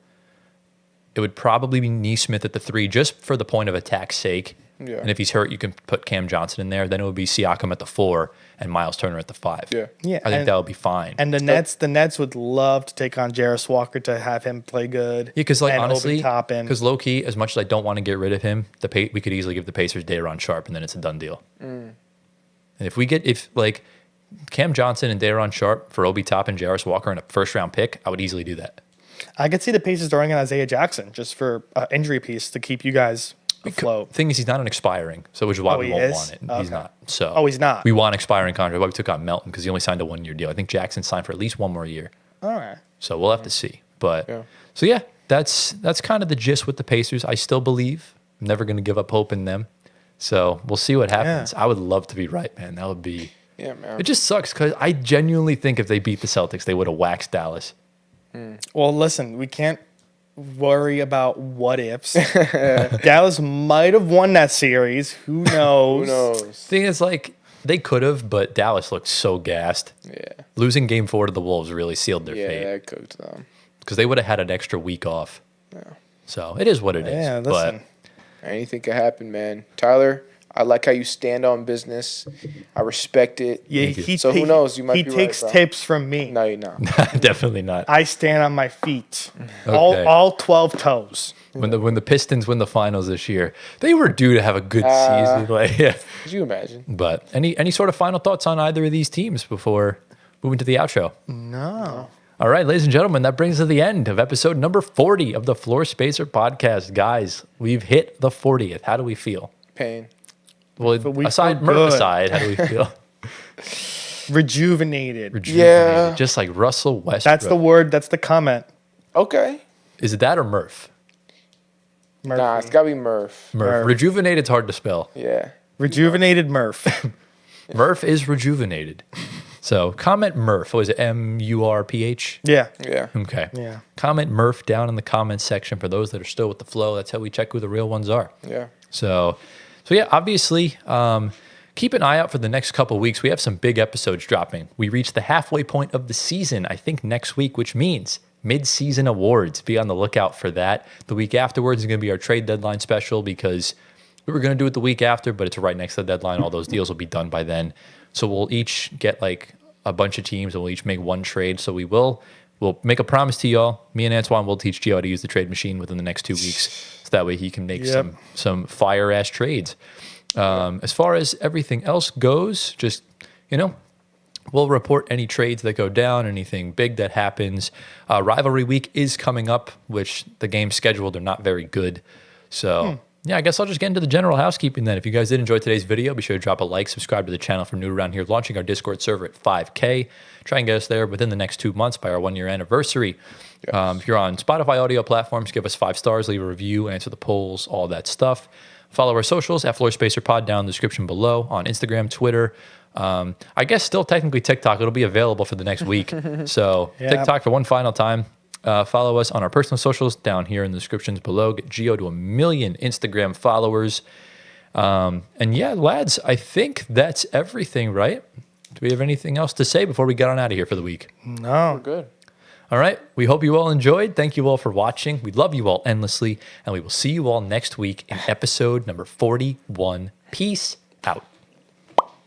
It would probably be Neesmith at the 3 just for the point of attack's sake. Yeah. And if he's hurt, you can put Cam Johnson in there. Then it would be Siakam at the 4 and Miles Turner at the 5. Yeah. Yeah, I think that would be fine. And the Nets would love to take on Jarris Walker to have him play good. Yeah, because like and honestly, Obi Toppin. because low key, as much as I don't want to get rid of him, we could easily give the Pacers Day'Ron Sharp, and then it's a done deal. And if like Cam Johnson and Day'Ron Sharp for Obi Toppin, Jarris Walker, and a first round pick, I would easily do that. I could see the Pacers throwing in Isaiah Jackson just for an injury piece to keep you guys afloat. Thing is, he's not an expiring, so which is why Oh, we he won't is? want it. Okay. He's not. So Oh, he's not? We want expiring contract. Why we took on Melton because he only signed a 1-year deal. I think Jackson signed for at least 1 more year. All right. So we'll have to see. But Yeah. so yeah, that's kind of the gist with the Pacers. I still believe. I'm never going to give up hope in them. So we'll see what happens. I would love to be right, man. That would be. Yeah, man. It just sucks because I genuinely think if they beat the Celtics, they would have waxed Dallas. Well, listen, we can't worry about what ifs. Dallas might have won that series. Who knows? Who knows? Thing is, like they could have, but Dallas looked so gassed. Yeah. Losing Game 4 to the Wolves really sealed their Yeah, fate that cooked them. because they would have had an extra week off. So it is what it is. Yeah, but listen. Anything could happen, man. Tyler, I like how you stand on business. I respect it. Yeah, So who knows? You might he be right, takes bro. tips from me. No, you're not. definitely not. I stand on my feet. Okay. All 12 toes. When the Pistons win the finals this year, they were due to have a good season. Like, yeah. Could you imagine? But any sort of final thoughts on either of these teams before moving to the outro? No. All right, ladies and gentlemen, that brings us to the end of episode number 40 of the Floor Spacer podcast. Guys, we've hit the 40th. How do we feel? Pain. Well, we aside feel Murph good. aside, how do we feel? Rejuvenated. Rejuvenated, just like Russell Westbrook. That's the word. That's the comment. Okay. Is it that or Murph? Murphy. Nah, it's got to be Murph. Murph. Rejuvenated's hard to spell. Yeah. Rejuvenated Murph. Murph is rejuvenated. So comment Murph. What is it? Murph? Yeah. Yeah. Okay. Yeah. Comment Murph down in the comments section for those that are still with the flow. That's how we check who the real ones are. Yeah. So yeah, obviously, keep an eye out for the next couple of weeks. We have some big episodes dropping. We reached the halfway point of the season, I think, next week, which means mid-season awards. Be on the lookout for that. The week afterwards is going to be our trade deadline special because we were going to do it the week after, but it's right next to the deadline. All those deals will be done by then. So we'll each get like a bunch of teams and we'll each make one trade. So we'll make a promise to y'all. Me and Antoine will teach Gio how to use the trade machine within the next 2 weeks. So that way he can make some fire-ass trades. As far as everything else goes, just, we'll report any trades that go down, anything big that happens. Rivalry week is coming up, which the games scheduled are not very good. So, yeah, I guess I'll just get into the general housekeeping then. If you guys did enjoy today's video, be sure to drop a like, subscribe to the channel if you're new around here, launching our Discord server at 5K. Try and get us there within the next 2 months by our 1-year anniversary. Yes. If you're on Spotify audio platforms, give us 5 stars, leave a review, answer the polls, all that stuff. Follow our socials at Floor Spacer Pod down in the description below on Instagram, Twitter. I guess still technically TikTok. It'll be available for the next week. So TikTok for one final time. Follow us on our personal socials down here in the descriptions below. Get Gio to 1 million Instagram followers. And yeah, lads, I think that's everything, right? Do we have anything else to say before we get on out of here for the week? No. We're good. All right. We hope you all enjoyed. Thank you all for watching. We love you all endlessly. And we will see you all next week in episode number 41. Peace out.